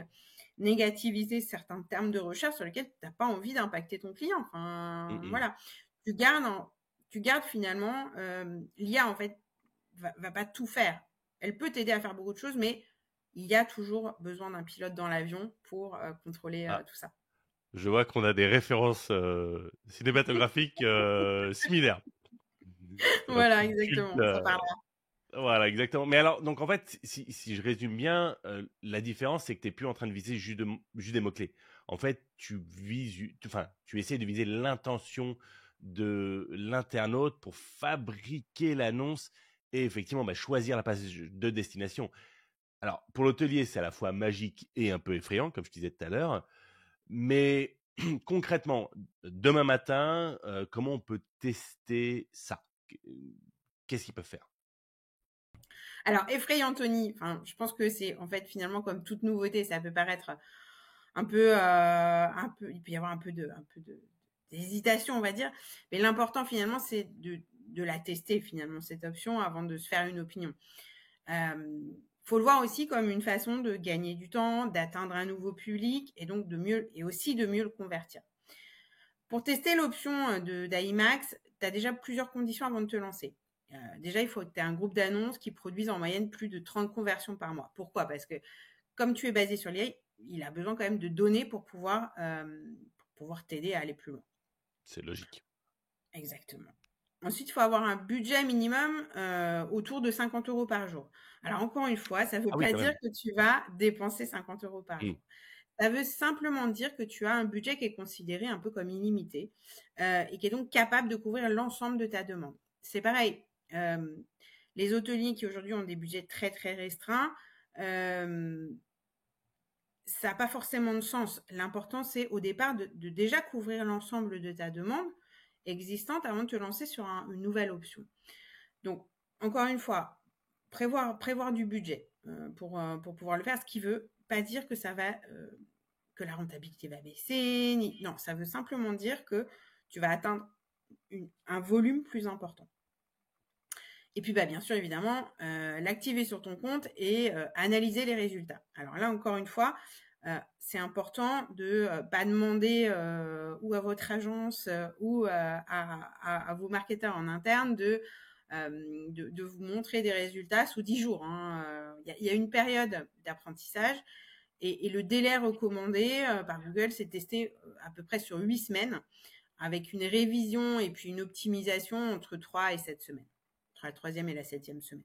négativiser certains termes de recherche sur lesquels tu n'as pas envie d'impacter ton client. Mm, mm. Voilà. Tu gardes, tu gardes finalement, l'IA en fait va pas tout faire. Elle peut t'aider à faire beaucoup de choses, mais il y a toujours besoin d'un pilote dans l'avion pour contrôler Ah, tout ça. je vois qu'on a des références cinématographiques similaires. C'est un Voilà, petit culte. exactement. Ça parle. Voilà, exactement. Mais alors, donc en fait, si je résume bien, la différence, c'est que tu n'es plus en train de viser juste des mots-clés. En fait, tu essaies de viser l'intention de l'internaute pour fabriquer l'annonce et effectivement choisir la page de destination. Alors, pour l'hôtelier, c'est à la fois magique et un peu effrayant, comme je disais tout à l'heure. Mais concrètement, demain matin, comment on peut tester ça? Qu'est-ce qu'ils peuvent faire? Alors, effrayant Tony, je pense que c'est en fait finalement comme toute nouveauté, ça peut paraître il peut y avoir d'hésitation, on va dire, mais l'important finalement, c'est de la tester finalement cette option avant de se faire une opinion. Faut le voir aussi comme une façon de gagner du temps, d'atteindre un nouveau public et donc de mieux le convertir. Pour tester l'option d'IMAX, tu as déjà plusieurs conditions avant de te lancer. Déjà, il faut que tu aies un groupe d'annonces qui produisent en moyenne plus de 30 conversions par mois. Pourquoi? Parce que comme tu es basé sur l'IA, il a besoin quand même de données pour pouvoir t'aider à aller plus loin. C'est logique. Exactement. Ensuite, il faut avoir un budget minimum autour de 50 euros par jour. Alors, encore une fois, ça ne veut Ah oui, pas quand dire même. que tu vas dépenser 50 euros par Mmh. jour. Ça veut simplement dire que tu as un budget qui est considéré un peu comme illimité et qui est donc capable de couvrir l'ensemble de ta demande. C'est pareil. Les hôteliers qui aujourd'hui ont des budgets très très restreints, ça n'a pas forcément de sens. L'important, c'est au départ de déjà couvrir l'ensemble de ta demande existante avant de te lancer sur une nouvelle option. Donc, encore une fois, prévoir du budget pour pouvoir le faire, ce qui veut pas dire que que la rentabilité va baisser. Non, ça veut simplement dire que tu vas atteindre un volume plus important. Et puis, bien sûr, évidemment, l'activer sur ton compte et analyser les résultats. Alors là, encore une fois, c'est important de pas demander ou à votre agence ou à vos marketeurs en interne de vous montrer des résultats sous 10 jours. Il y a une période d'apprentissage et le délai recommandé par Google, c'est testé à peu près sur 8 semaines avec une révision et puis une optimisation entre 3 et 7 semaines, entre la 3e et la 7e semaine.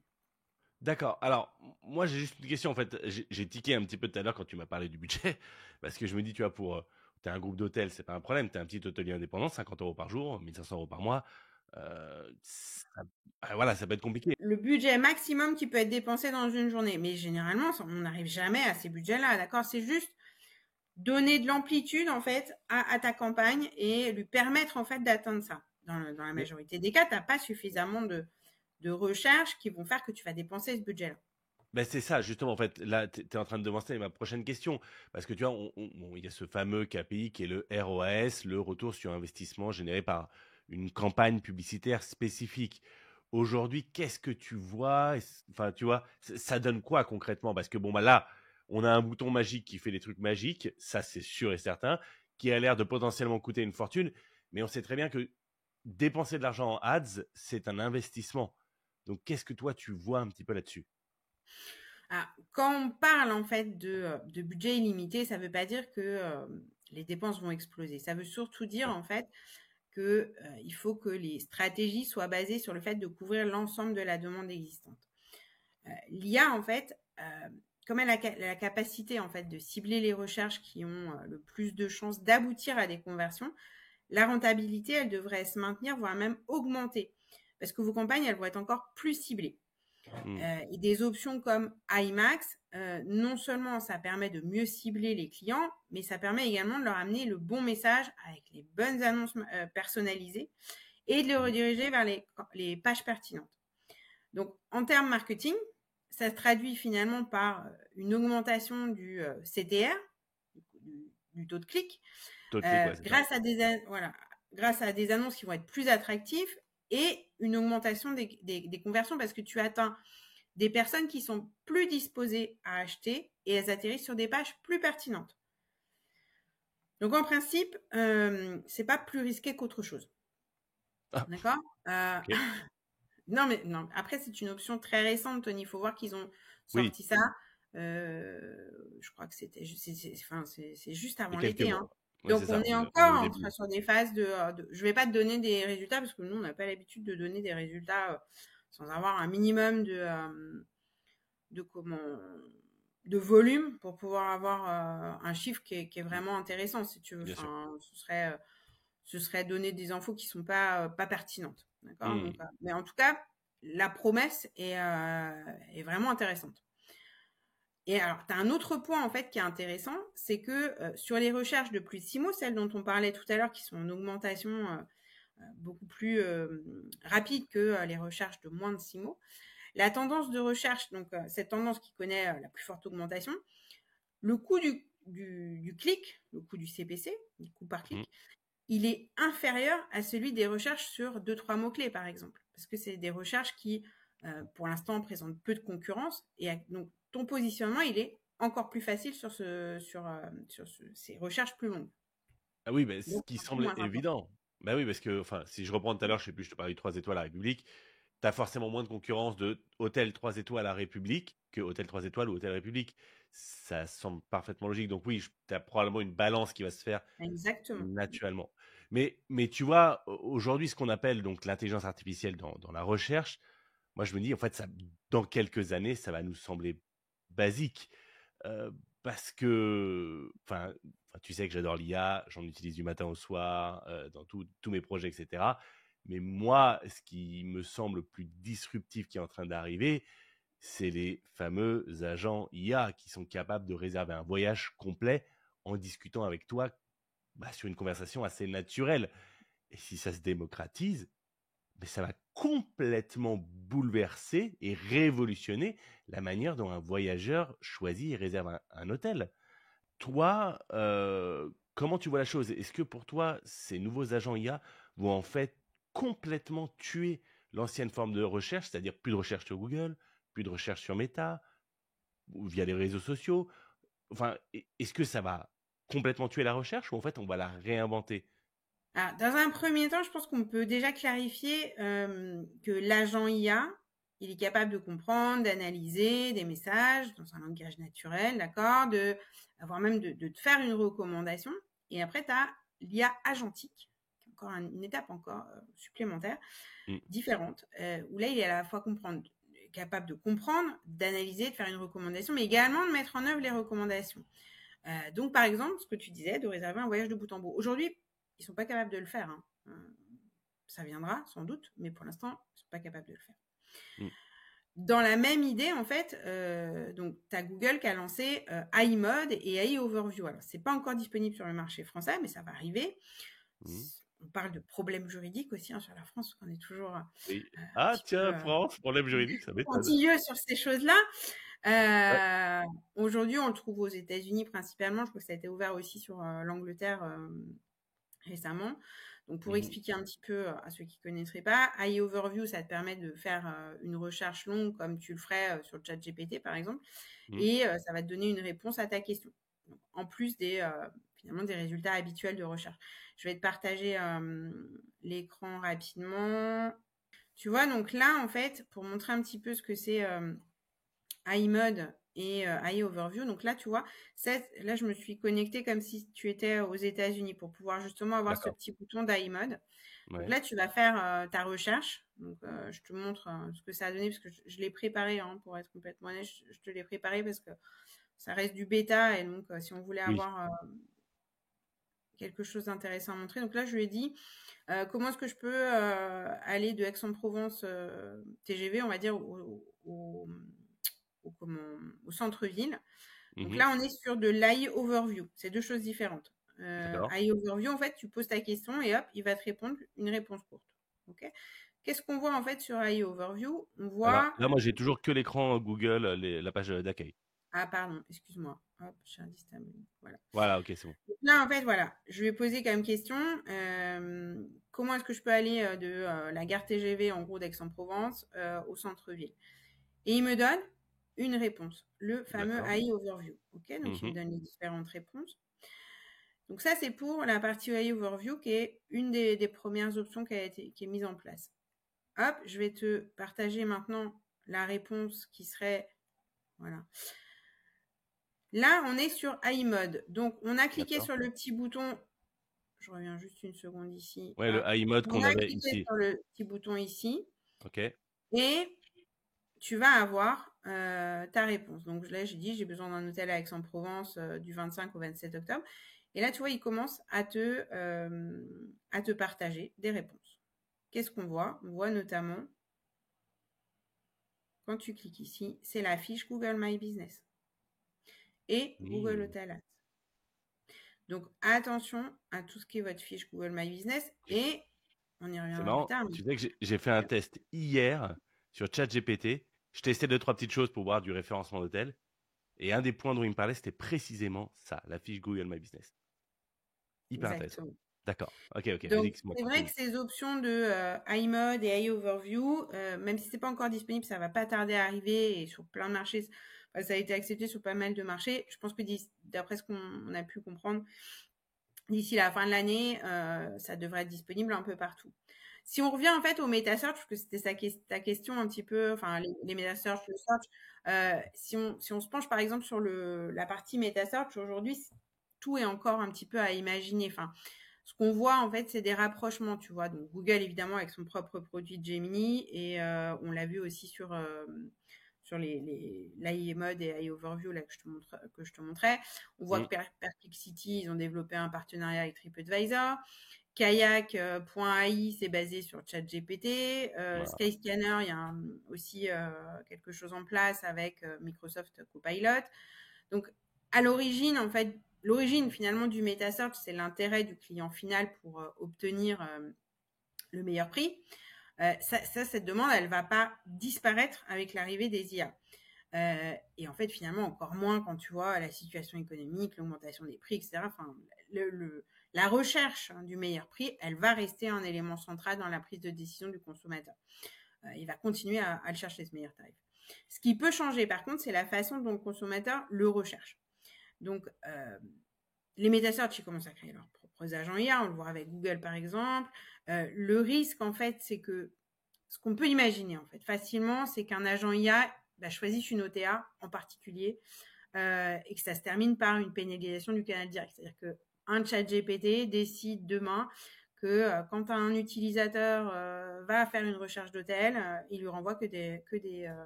D'accord. Alors, moi, j'ai juste une question. En fait, j'ai tiqué un petit peu tout à l'heure quand tu m'as parlé du budget, parce que je me dis, tu vois, t'es un groupe d'hôtels, c'est pas un problème. T'es un petit hôtelier indépendant, 50 euros par jour, 1500 euros par mois. Voilà, ça peut être compliqué. Le budget maximum qui peut être dépensé dans une journée. Mais généralement, on n'arrive jamais à ces budgets-là, d'accord? C'est juste donner de l'amplitude, en fait, à ta campagne et lui permettre, en fait, d'atteindre ça. Dans la Mais majorité des cas, tu n'as pas suffisamment de recherches qui vont faire que tu vas dépenser ce budget-là. ben c'est ça, justement, en fait, là, tu es en train de devancer ma prochaine question. Parce que tu vois, bon, il y a ce fameux KPI qui est le ROAS, le retour sur investissement généré par une campagne publicitaire spécifique. Aujourd'hui, qu'est-ce que tu vois? Enfin, tu vois, ça donne quoi concrètement? Parce que bon, bah là, on a un bouton magique qui fait des trucs magiques, ça c'est sûr et certain, qui a l'air de potentiellement coûter une fortune, mais on sait très bien que dépenser de l'argent en ads, c'est un investissement. Donc, qu'est-ce que toi, tu vois un petit peu là-dessus? Ah, quand on parle en fait de budget illimité, ça ne veut pas dire que les dépenses vont exploser. Ça veut surtout dire Ouais. en fait que il faut que les stratégies soient basées sur le fait de couvrir l'ensemble de la demande existante. L'IA en fait, comme elle a la capacité en fait de cibler les recherches qui ont le plus de chances d'aboutir à des conversions, la rentabilité elle devrait se maintenir voire même augmenter parce que vos campagnes elles vont être encore plus ciblées. Hmm. Et des options comme IMAX, non seulement ça permet de mieux cibler les clients, mais ça permet également de leur amener le bon message avec les bonnes annonces personnalisées et de les Hmm. rediriger vers les pages pertinentes. Donc, en termes marketing, ça se traduit finalement par une augmentation du CTR, du taux de clic, Taux de clic, ouais, c'est ça. grâce à des annonces qui vont être plus attractives et une augmentation des conversions parce que tu atteins des personnes qui sont plus disposées à acheter et elles atterrissent sur des pages plus pertinentes. Donc en principe, c'est pas plus risqué qu'autre chose. Ah, D'accord. ok. Non, mais non. Après, c'est une option très récente, Tony. Il faut voir qu'ils ont Oui, sorti ça. Je crois que c'est juste il y a avant quelques l'été. Hein. mois. Oui, c'est Donc, on ça, est on est encore au début. sur des phases je vais pas te donner des résultats parce que nous, on n'a pas l'habitude de donner des résultats sans avoir un minimum de comment de volume pour pouvoir avoir un chiffre qui est vraiment intéressant si tu veux. Bien sûr. Enfin, ce serait donner des infos qui sont pas pertinentes, d'accord. Hmm. Donc, mais en tout cas, la promesse est vraiment intéressante. Et alors, tu as un autre point en fait qui est intéressant, c'est que sur les recherches de plus de 6 mots, celles dont on parlait tout à l'heure, qui sont en augmentation beaucoup plus rapide que les recherches de moins de 6 mots, la tendance de recherche, donc cette tendance qui connaît la plus forte augmentation, le coût du clic, le coût du CPC, du coût par Hmm. clic, il est inférieur à celui des recherches sur 2-3 mots-clés, par exemple. Parce que c'est des recherches qui, pour l'instant, présentent peu de concurrence. Et donc, ton positionnement, il est encore plus facile sur ces recherches plus longues. Ah oui, mais ce Donc, qui un peu semble moins important. évident. Bah oui, parce que, enfin, si je reprends tout à l'heure, je sais plus, je te parlais du 3 étoiles à la République, tu as forcément moins de concurrence de hôtel 3 étoiles à la République que hôtel 3 étoiles ou hôtel République. Ça semble parfaitement logique. Donc oui, tu as probablement une balance qui va se faire Exactement. naturellement. Mais tu vois, aujourd'hui, ce qu'on appelle donc l'intelligence artificielle dans la recherche, moi je me dis, en fait, ça, dans quelques années, ça va nous sembler basique. Parce que, enfin, tu sais que j'adore l'IA, j'en utilise du matin au soir, dans tous mes projets, etc. Mais moi, ce qui me semble le plus disruptif qui est en train d'arriver, c'est les fameux agents IA qui sont capables de réserver un voyage complet en discutant avec toi sur une conversation assez naturelle. Et si ça se démocratise, mais ça va complètement bouleverser et révolutionner la manière dont un voyageur choisit et réserve un hôtel. Toi, comment tu vois la chose? Est-ce que pour toi, ces nouveaux agents IA vont en fait complètement tuer l'ancienne forme de recherche, c'est-à-dire plus de recherche sur Google, plus de recherche sur Meta, ou via les réseaux sociaux? Enfin, est-ce que ça va complètement tuer la recherche ou en fait on va la réinventer? Alors, dans un premier temps, je pense qu'on peut déjà clarifier que l'agent IA, il est capable de comprendre, d'analyser des messages dans un langage naturel, d'accord, voire même de te faire une recommandation. Et après, tu as l'IA agentique, qui est encore une étape encore supplémentaire, Mm. différente, où là, il est à la fois capable de comprendre, d'analyser, de faire une recommandation, mais également de mettre en œuvre les recommandations. Donc, par exemple, ce que tu disais, de réserver un voyage de bout en bout. Aujourd'hui, ils ne sont pas capables de le faire. Ça viendra, sans doute, mais pour l'instant, ils ne sont pas capables de le faire. Dans la même idée, en fait, donc tu as Google qui a lancé AI Mode et AI Overview. Alors, ce n'est pas encore disponible sur le marché français, mais ça va arriver. On parle de problèmes juridiques aussi sur la France, parce qu'on est toujours Oui. Ah, tiens, France, problème juridique, ça m'étonne. Pointilleux sur ces choses-là. Aujourd'hui, on le trouve aux États-Unis principalement. Je crois que ça a été ouvert aussi sur l'Angleterre récemment. Donc, pour expliquer un petit peu à ceux qui ne connaîtraient pas, AI Overview, ça te permet de faire une recherche longue comme tu le ferais sur le ChatGPT, par exemple, et ça va te donner une réponse à ta question. Donc, en plus finalement des résultats habituels de recherche. Je vais te partager l'écran rapidement. Tu vois, donc là, en fait, pour montrer un petit peu ce que c'est AI Mode et AI Overview. Donc là, tu vois, là, je me suis connectée comme si tu étais aux États-Unis pour pouvoir justement avoir ce petit bouton d'AI Mode. Ouais. Donc là, tu vas faire ta recherche. Donc, je te montre ce que ça a donné parce que je l'ai préparé, pour être complètement honnête. Je te l'ai préparé parce que ça reste du bêta et donc, si on voulait avoir quelque chose d'intéressant à montrer. Donc là, je lui ai dit comment est-ce que je peux aller de Aix-en-Provence TGV, on va dire, au centre-ville. Donc là, on est sur de l'AI Overview. C'est deux choses différentes. AI Overview, en fait, tu poses ta question et hop, il va te répondre une réponse courte. Okay. Qu'est-ce qu'on voit en fait sur AI Overview? On voit. Alors, là, moi, j'ai toujours que l'écran Google, la page d'accueil. Ah, pardon, excuse-moi. Hop, j'ai un distinguo. Voilà. Voilà, ok, c'est bon. Donc là, en fait, voilà, je lui ai posé comme question comment est-ce que je peux aller de la gare TGV, en gros, d'Aix-en-Provence au centre-ville? Et il me donne une réponse, le fameux AI Overview. Okay, donc, il me donne les différentes réponses. Donc, ça, c'est pour la partie AI Overview qui est une des premières options qui est mise en place. Hop, je vais te partager maintenant la réponse qui serait... Voilà. Là, on est sur AI Mode. Donc, on a cliqué sur le petit bouton. Je reviens juste une seconde ici. Ouais, le AI Mode qu'on avait ici. On a cliqué sur le petit bouton ici. OK. Et tu vas avoir ta réponse. Donc là, j'ai dit, j'ai besoin d'un hôtel à Aix-en-Provence du 25 au 27 octobre. Et là, tu vois, il commence à te partager des réponses. Qu'est-ce qu'on voit? On voit notamment, quand tu cliques ici, c'est la fiche Google My Business et Google Hotel Ads. Donc, attention à tout ce qui est votre fiche Google My Business et on y reviendra plus tard. Tu sais que j'ai fait un test hier sur ChatGPT. Je testais 2-3 petites choses pour voir du référencement d'hôtel. Et un des points dont il me parlait, c'était précisément ça, la fiche Google My Business. Hyper intéressant. D'accord. Ok. Donc, c'est vrai que ces options de AI Mode et AI Overview, même si ce n'est pas encore disponible, ça ne va pas tarder à arriver et sur plein de marchés. Ça a été accepté sur pas mal de marchés. Je pense que d'après ce qu'on a pu comprendre, d'ici la fin de l'année, ça devrait être disponible un peu partout. Si on revient en fait au meta-search, parce que c'était ta question un petit peu, enfin les meta-search, le search, si on se penche par exemple sur la partie meta-search, aujourd'hui, tout est encore un petit peu à imaginer. Enfin, ce qu'on voit en fait, c'est des rapprochements, tu vois. Donc Google évidemment avec son propre produit Gemini et on l'a vu aussi sur l'AI Mode et AI Overview là, que je te montrais. On voit que Perplexity, ils ont développé un partenariat avec TripAdvisor. Kayak.ai, c'est basé sur ChatGPT. Skyscanner, il y a aussi quelque chose en place avec Microsoft Copilot. Donc, à l'origine, en fait, l'origine finalement du meta-search, c'est l'intérêt du client final pour obtenir le meilleur prix. Cette demande, elle ne va pas disparaître avec l'arrivée des IA. Et en fait, finalement, encore moins quand tu vois la situation économique, l'augmentation des prix, etc. Enfin, la recherche du meilleur prix, elle va rester un élément central dans la prise de décision du consommateur. Il va continuer à le chercher, ce meilleur tarif. Ce qui peut changer, par contre, c'est la façon dont le consommateur le recherche. Donc, les meta-search, ils commencent à créer leurs propres agents IA. On le voit avec Google, par exemple. Le risque, en fait, c'est que ce qu'on peut imaginer, en fait, facilement, c'est qu'un agent IA choisisse une OTA en particulier et que ça se termine par une pénalisation du canal direct. C'est-à-dire qu'un ChatGPT décide demain que quand un utilisateur va faire une recherche d'hôtel, il lui renvoie que des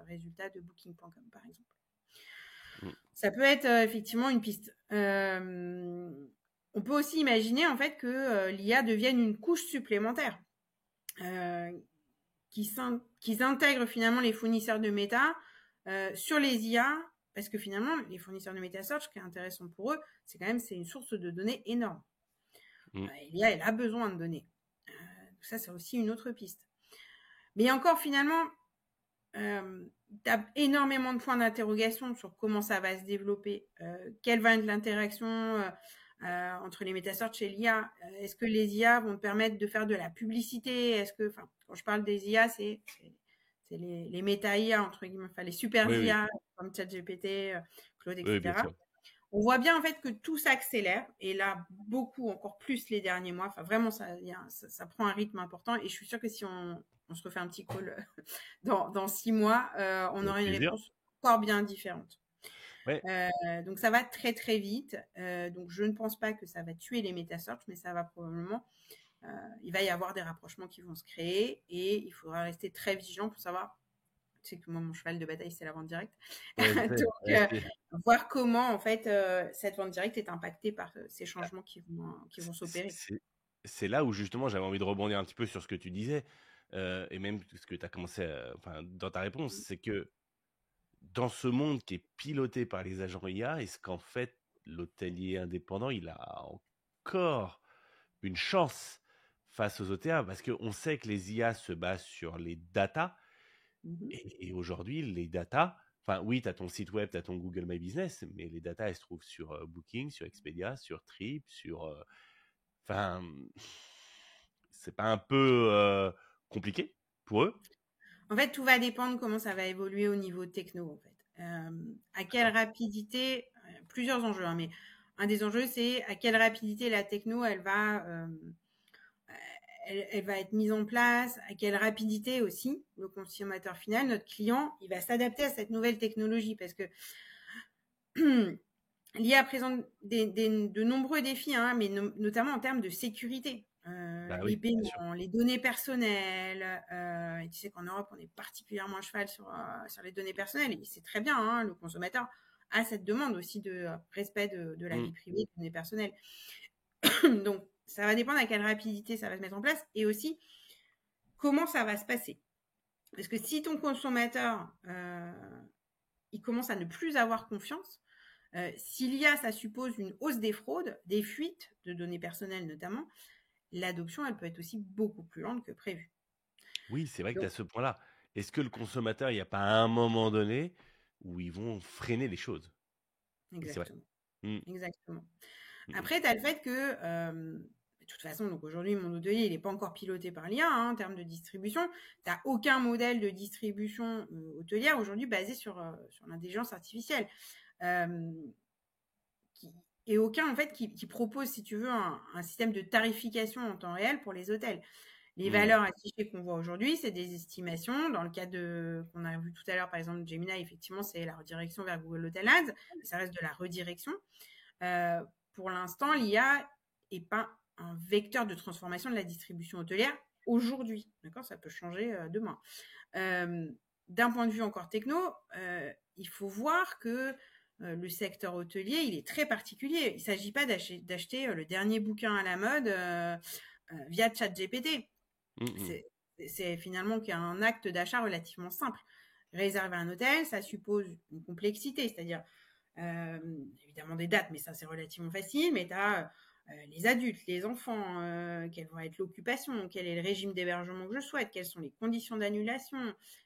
résultats de Booking.com, par exemple. Ça peut être effectivement une piste. On peut aussi imaginer en fait que l'IA devienne une couche supplémentaire, qu'ils intègrent finalement les fournisseurs de méta sur les IA, parce que finalement les fournisseurs de méta search, ce qui est intéressant pour eux, c'est une source de données énorme. L'IA, elle a besoin de données. Ça, c'est aussi une autre piste. Mais encore finalement, tu as énormément de points d'interrogation sur comment ça va se développer, quelle va être l'interaction entre les metasearch et l'IA. Est-ce que les IA vont te permettre de faire de la publicité? Quand je parle des IA, c'est les méta-IA, entre guillemets, les super IA, comme ChatGPT, Claude, etc. Oui, bien sûr. On voit bien en fait que tout s'accélère, et là beaucoup, encore plus les derniers mois. Vraiment, ça prend un rythme important, et je suis sûre que si on se refait un petit call dans 6 mois, on aura une réponse encore bien différente. Ouais. Donc ça va très très vite. Donc je ne pense pas que ça va tuer les metasearch, mais ça va probablement, il va y avoir des rapprochements qui vont se créer, et il faudra rester très vigilant pour savoir. Tu sais que moi, mon cheval de bataille, c'est la vente directe. Donc, voir comment, en fait, cette vente directe est impactée par ces changements qui vont s'opérer. C'est là où, justement, j'avais envie de rebondir un petit peu sur ce que tu disais, et même ce que tu as commencé dans ta réponse, c'est que dans ce monde qui est piloté par les agents IA, est-ce qu'en fait, l'hôtelier indépendant, il a encore une chance face aux OTA? Parce qu'on sait que les IA se basent sur les datas. Et aujourd'hui, les datas, oui, tu as ton site web, tu as ton Google My Business, mais les datas, elles se trouvent sur Booking, sur Expedia, sur Trip, c'est pas un peu compliqué pour eux? En fait, tout va dépendre comment ça va évoluer au niveau techno, en fait. À quelle rapidité, plusieurs enjeux, hein, mais un des enjeux, c'est à quelle rapidité la techno, elle va être mise en place, à quelle rapidité aussi le consommateur final, notre client, il va s'adapter à cette nouvelle technologie, parce que l'IA présente de nombreux défis, hein, mais notamment en termes de sécurité. Les paiements, les données personnelles. Et tu sais qu'en Europe, on est particulièrement à cheval sur les données personnelles. Et c'est très bien, hein, le consommateur a cette demande aussi de respect de la vie privée, des données personnelles. Donc, ça va dépendre à quelle rapidité ça va se mettre en place, et aussi comment ça va se passer. Parce que si ton consommateur, il commence à ne plus avoir confiance, si l'IA, ça suppose une hausse des fraudes, des fuites de données personnelles notamment, l'adoption, elle peut être aussi beaucoup plus lente que prévu. Oui, c'est vrai que tu as ce point-là. Est-ce que le consommateur, il n'y a pas un moment donné où ils vont freiner les choses? Exactement. Exactement. Après, tu as le fait que, de toute façon, donc aujourd'hui, mon hôtelier, il n'est pas encore piloté par l'IA, hein, en termes de distribution. Tu n'as aucun modèle de distribution hôtelière aujourd'hui basé sur l'intelligence artificielle. Et aucun, en fait, qui propose, si tu veux, un système de tarification en temps réel pour les hôtels. Les valeurs affichées qu'on voit aujourd'hui, c'est des estimations. Dans le cas qu'on a vu tout à l'heure, par exemple, Gemini, effectivement, c'est la redirection vers Google Hotel Ads. Ça reste de la redirection. Pour l'instant, l'IA n'est pas un vecteur de transformation de la distribution hôtelière aujourd'hui. D'accord, ça peut changer demain. D'un point de vue encore techno, il faut voir que le secteur hôtelier, il est très particulier. Il ne s'agit pas d'acheter le dernier bouquin à la mode via ChatGPT. C'est finalement un acte d'achat relativement simple. Réserver un hôtel, ça suppose une complexité, c'est-à-dire évidemment des dates, mais ça c'est relativement facile, mais tu as les adultes, les enfants, quelle va être l'occupation, quel est le régime d'hébergement que je souhaite, quelles sont les conditions d'annulation,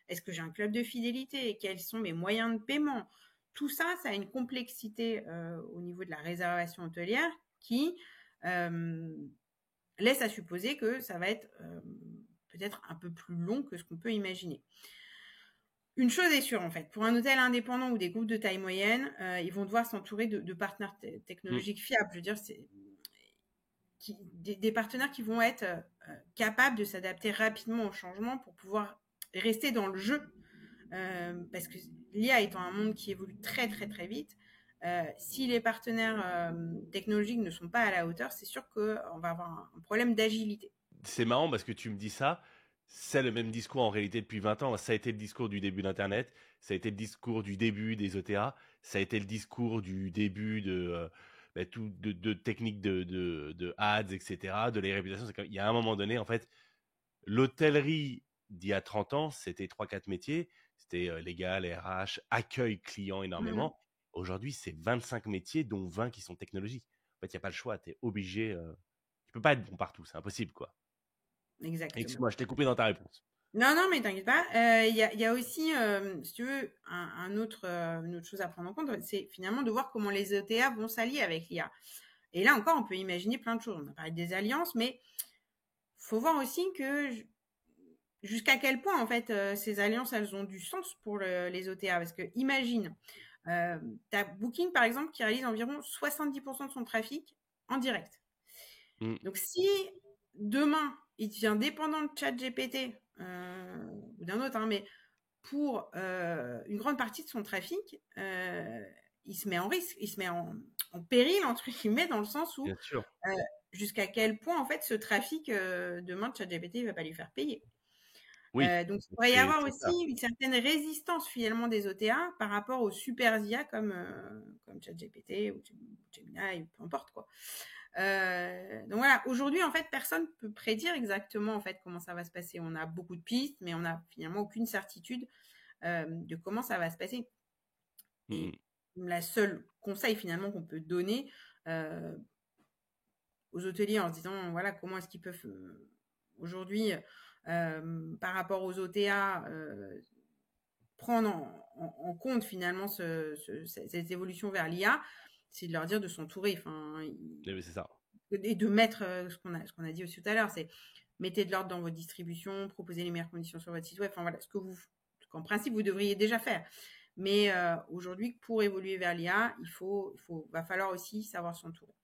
est-ce que j'ai un club de fidélité, quels sont mes moyens de paiement. Tout ça, ça a une complexité au niveau de la réservation hôtelière qui laisse à supposer que ça va être peut-être un peu plus long que ce qu'on peut imaginer. Une chose est sûre, en fait, pour un hôtel indépendant ou des groupes de taille moyenne, ils vont devoir s'entourer de partenaires technologiques fiables. Je veux dire, des partenaires qui vont être capables de s'adapter rapidement au changement pour pouvoir rester dans le jeu. Parce que l'IA étant un monde qui évolue très, très, très vite, si les partenaires technologiques ne sont pas à la hauteur, c'est sûr qu'on va avoir un problème d'agilité. c'est marrant parce que tu me dis ça, c'est le même discours en réalité depuis 20 ans. Ça a été le discours du début d'Internet, ça a été le discours du début des OTA, ça a été le discours du début de techniques de ads, etc., de les réputations. Il y a un moment donné, en fait, l'hôtellerie d'il y a 30 ans, c'était 3-4 métiers. C'était légal, RH, accueil client énormément. Aujourd'hui, c'est 25 métiers, dont 20 qui sont technologiques. En fait, il n'y a pas le choix. Tu es obligé. Tu peux pas être bon partout. C'est impossible, quoi. Exactement. Excuse-moi, je t'ai coupé dans ta réponse. Non, non, mais t'inquiète pas. Il y a aussi, si tu veux, une autre chose à prendre en compte, c'est finalement de voir comment les ETA vont s'allier avec l'IA. Et là encore, on peut imaginer plein de choses. On a parlé des alliances, mais faut voir aussi que jusqu'à quel point, en fait, ces alliances, elles ont du sens pour les OTA. Parce que imagine, tu as Booking, par exemple, qui réalise environ 70% de son trafic en direct. Donc, si demain, il devient dépendant de ChatGPT ou d'un autre, mais pour une grande partie de son trafic, il se met en risque, il se met en péril, entre guillemets, dans le sens où Bien sûr. jusqu'à quel point, en fait, ce trafic, demain, ChatGPT ne va pas lui faire payer. Oui. Donc, il pourrait y avoir aussi ça. une certaine résistance finalement des OTA par rapport aux super IA comme ChatGPT ou Gemini, ou peu importe quoi. Donc voilà, aujourd'hui en fait, personne peut prédire exactement en fait comment ça va se passer. On a beaucoup de pistes, mais on n'a finalement aucune certitude de comment ça va se passer. Et la seule conseil finalement qu'on peut donner aux hôteliers en se disant voilà comment est-ce qu'ils peuvent aujourd'hui par rapport aux OTA prendre en compte finalement cette évolution vers l'IA, c'est de leur dire de s'entourer. C'est ça. Et de mettre ce qu'on a dit aussi tout à l'heure, c'est mettez de l'ordre dans votre distribution, proposez les meilleures conditions sur votre site web. Enfin voilà, ce qu'en principe vous devriez déjà faire. Mais aujourd'hui, pour évoluer vers l'IA, va falloir aussi savoir s'entourer.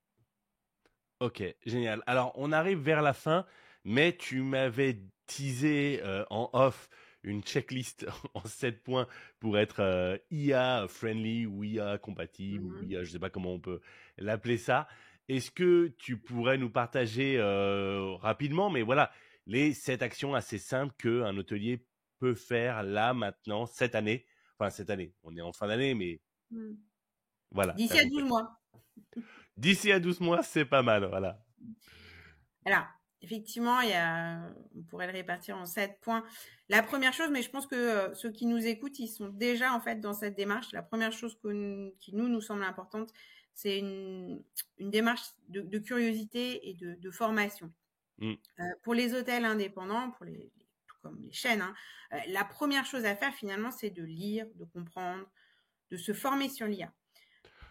Ok, génial. Alors, on arrive vers la fin, mais tu m'avais teasé en off une checklist en 7 points pour être IA friendly ou IA compatible ou IA, je ne sais pas comment on peut l'appeler ça. Est-ce que tu pourrais nous partager rapidement, mais voilà, les 7 actions assez simples qu'un hôtelier peut faire là, maintenant, cette année. Enfin, cette année, on est en fin d'année, mais voilà. D'ici à 12 mois. D'ici à 12 mois, c'est pas mal, voilà. Alors, effectivement, on pourrait le répartir en 7 points. La première chose, mais je pense que ceux qui nous écoutent, ils sont déjà en fait dans cette démarche. La première chose qui nous semble importante, c'est une démarche de curiosité et de formation. Pour les hôtels indépendants, tout comme les chaînes, la première chose à faire finalement, c'est de lire, de comprendre, de se former sur l'IA.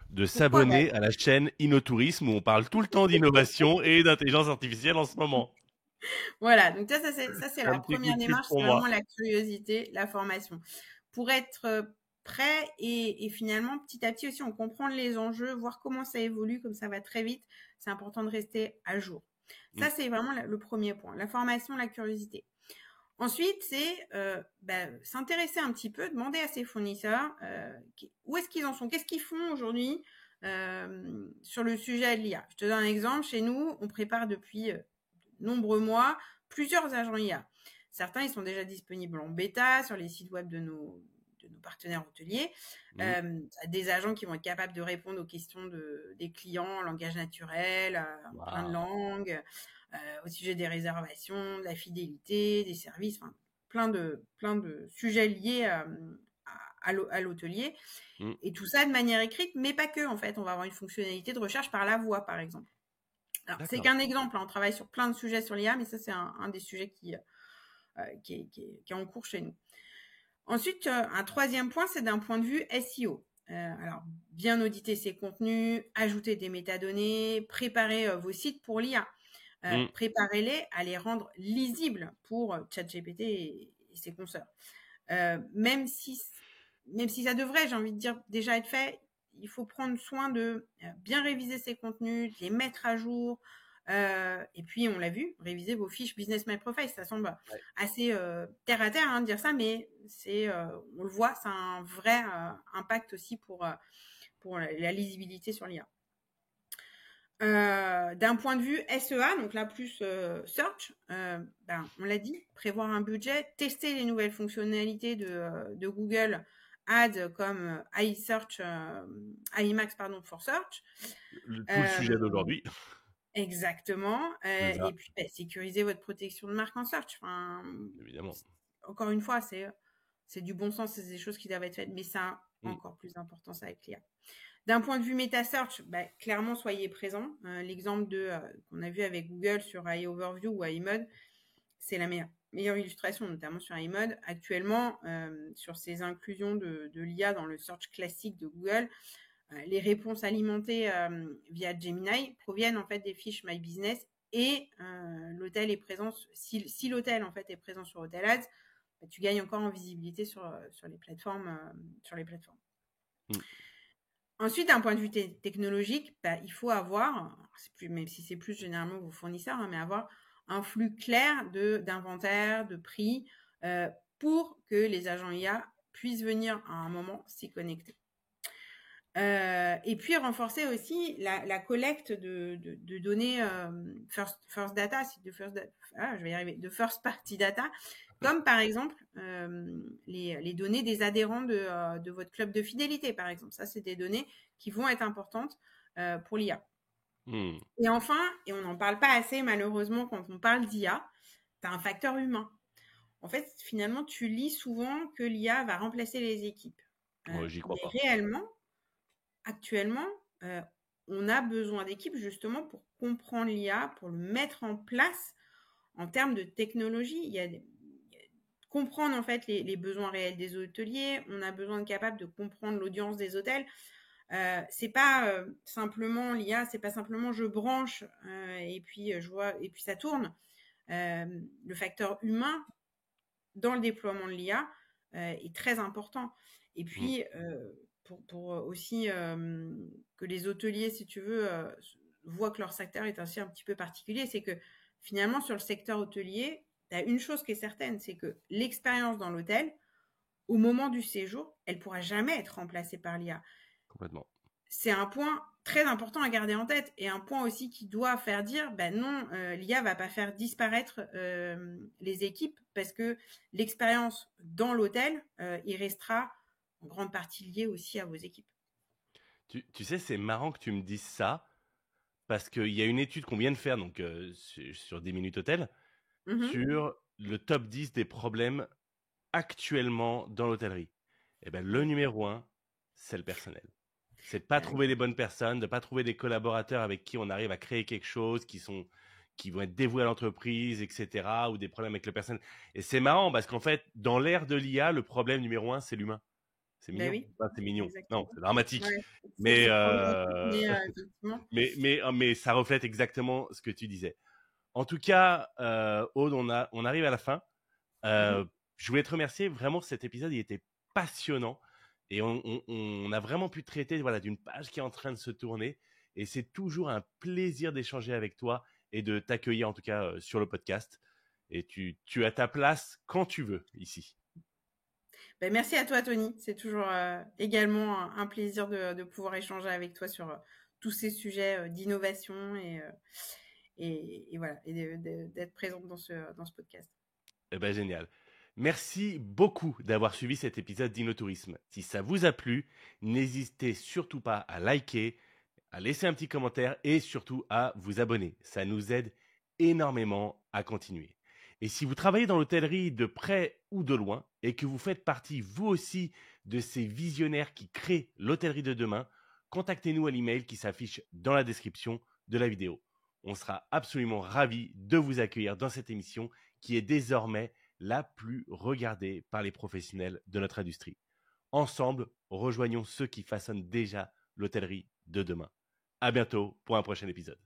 De s'abonner à la chaîne InnoTourisme où on parle tout le temps d'innovation et d'intelligence artificielle en ce moment. Voilà, donc ça c'est la première démarche, c'est vraiment la curiosité, la formation. Pour être prêt et finalement petit à petit aussi on comprend les enjeux, voir comment ça évolue, comme ça va très vite, c'est important de rester à jour. Ça c'est vraiment le premier point, la formation, la curiosité. Ensuite, c'est s'intéresser un petit peu, demander à ses fournisseurs où est-ce qu'ils en sont, qu'est-ce qu'ils font aujourd'hui sur le sujet de l'IA. Je te donne un exemple. Chez nous, on prépare depuis de nombreux mois plusieurs agents IA. Certains, ils sont déjà disponibles en bêta sur les sites web de nos partenaires hôteliers. Des agents qui vont être capables de répondre aux questions des clients en langage naturel, en plein de langues. Au sujet des réservations, de la fidélité, des services, enfin, plein de sujets liés à l'hôtelier. Et tout ça de manière écrite, mais pas que, en fait. On va avoir une fonctionnalité de recherche par la voix, par exemple. Alors, c'est qu'un exemple. On travaille sur plein de sujets sur l'IA, mais ça, c'est un des sujets qui est en cours chez nous. Ensuite, un troisième point, c'est d'un point de vue SEO. Alors, bien auditer ses contenus, ajouter des métadonnées, préparer vos sites pour l'IA. Préparez-les à les rendre lisibles pour ChatGPT et ses consoeurs. Même si ça devrait, j'ai envie de dire, déjà être fait, il faut prendre soin de bien réviser ces contenus, de les mettre à jour. Et puis, on l'a vu, réviser vos fiches Business My Profile. Ça semble assez terre à terre de dire ça, mais on le voit, ça a un vrai impact aussi pour la lisibilité sur l'IA. D'un point de vue SEA, donc là plus search, on l'a dit, prévoir un budget, tester les nouvelles fonctionnalités de Google Ads comme iSearch, iMax for Search. Tout le sujet d'aujourd'hui. Exactement. C'est ça. Et puis sécuriser votre protection de marque en search. Enfin, Évidemment. encore une fois, c'est du bon sens, c'est des choses qui doivent être faites, mais ça a encore plus d'importance avec l'IA. D'un point de vue meta-search, clairement, soyez présents. L'exemple qu'on a vu avec Google sur iOverview ou iMode, c'est la meilleure illustration, notamment sur iMode. Actuellement, sur ces inclusions de l'IA dans le search classique de Google, les réponses alimentées via Gemini proviennent en fait des fiches My Business et l'hôtel est présent. Si l'hôtel en fait est présent sur Hotel Ads, tu gagnes encore en visibilité sur les plateformes. Ensuite, d'un point de vue technologique, il faut avoir, même si c'est plus généralement vos fournisseurs, mais avoir un flux clair d'inventaire, de prix, pour que les agents IA puissent venir à un moment s'y connecter. Et puis renforcer aussi la collecte de données first data, de first party data, comme par exemple les données des adhérents de votre club de fidélité, par exemple. Ça, c'est des données qui vont être importantes pour l'IA. Et enfin, et on n'en parle pas assez malheureusement quand on parle d'IA, tu as un facteur humain. En fait, finalement, tu lis souvent que l'IA va remplacer les équipes. J'y crois pas. Réellement, actuellement, on a besoin d'équipes justement pour comprendre l'IA, pour le mettre en place en termes de technologie. Il y a comprendre en fait les besoins réels des hôteliers. On a besoin de capable de comprendre l'audience des hôtels. C'est pas simplement l'IA, c'est pas simplement je branche et puis je vois et puis ça tourne. Le facteur humain dans le déploiement de l'IA est très important. Et puis pour aussi que les hôteliers, si tu veux, voient que leur secteur est aussi un petit peu particulier, c'est que finalement, sur le secteur hôtelier, tu as une chose qui est certaine, c'est que l'expérience dans l'hôtel, au moment du séjour, elle ne pourra jamais être remplacée par l'IA. Complètement. C'est un point très important à garder en tête et un point aussi qui doit faire dire, non, l'IA va pas faire disparaître les équipes parce que l'expérience dans l'hôtel, il restera en grande partie lié aussi à vos équipes. Tu sais, c'est marrant que tu me dises ça, parce qu'il y a une étude qu'on vient de faire donc, sur 10 minutes hôtel, sur le top 10 des problèmes actuellement dans l'hôtellerie. Et le numéro 1, c'est le personnel. C'est de pas trouver les bonnes personnes, de pas trouver des collaborateurs avec qui on arrive à créer quelque chose, qui vont être dévoués à l'entreprise, etc., ou des problèmes avec le personnel. Et c'est marrant parce qu'en fait, dans l'ère de l'IA, le problème numéro 1, c'est l'humain. C'est mignon. Oui. C'est mignon. Exactement. Non, c'est dramatique. Ouais, mais ça reflète exactement ce que tu disais. En tout cas, Aude, on arrive à la fin. Je voulais te remercier. Vraiment, cet épisode, il était passionnant. Et on a vraiment pu traiter d'une page qui est en train de se tourner. Et c'est toujours un plaisir d'échanger avec toi et de t'accueillir, en tout cas, sur le podcast. Et tu as ta place quand tu veux ici. Merci à toi, Tony. C'est toujours également un plaisir de pouvoir échanger avec toi sur tous ces sujets d'innovation et voilà, et d'être présente dans ce podcast. Génial. Merci beaucoup d'avoir suivi cet épisode d'InnoTourisme. Si ça vous a plu, n'hésitez surtout pas à liker, à laisser un petit commentaire et surtout à vous abonner. Ça nous aide énormément à continuer. Et si vous travaillez dans l'hôtellerie de près ou de loin et que vous faites partie vous aussi de ces visionnaires qui créent l'hôtellerie de demain, contactez-nous à l'email qui s'affiche dans la description de la vidéo. On sera absolument ravis de vous accueillir dans cette émission qui est désormais la plus regardée par les professionnels de notre industrie. Ensemble, rejoignons ceux qui façonnent déjà l'hôtellerie de demain. À bientôt pour un prochain épisode.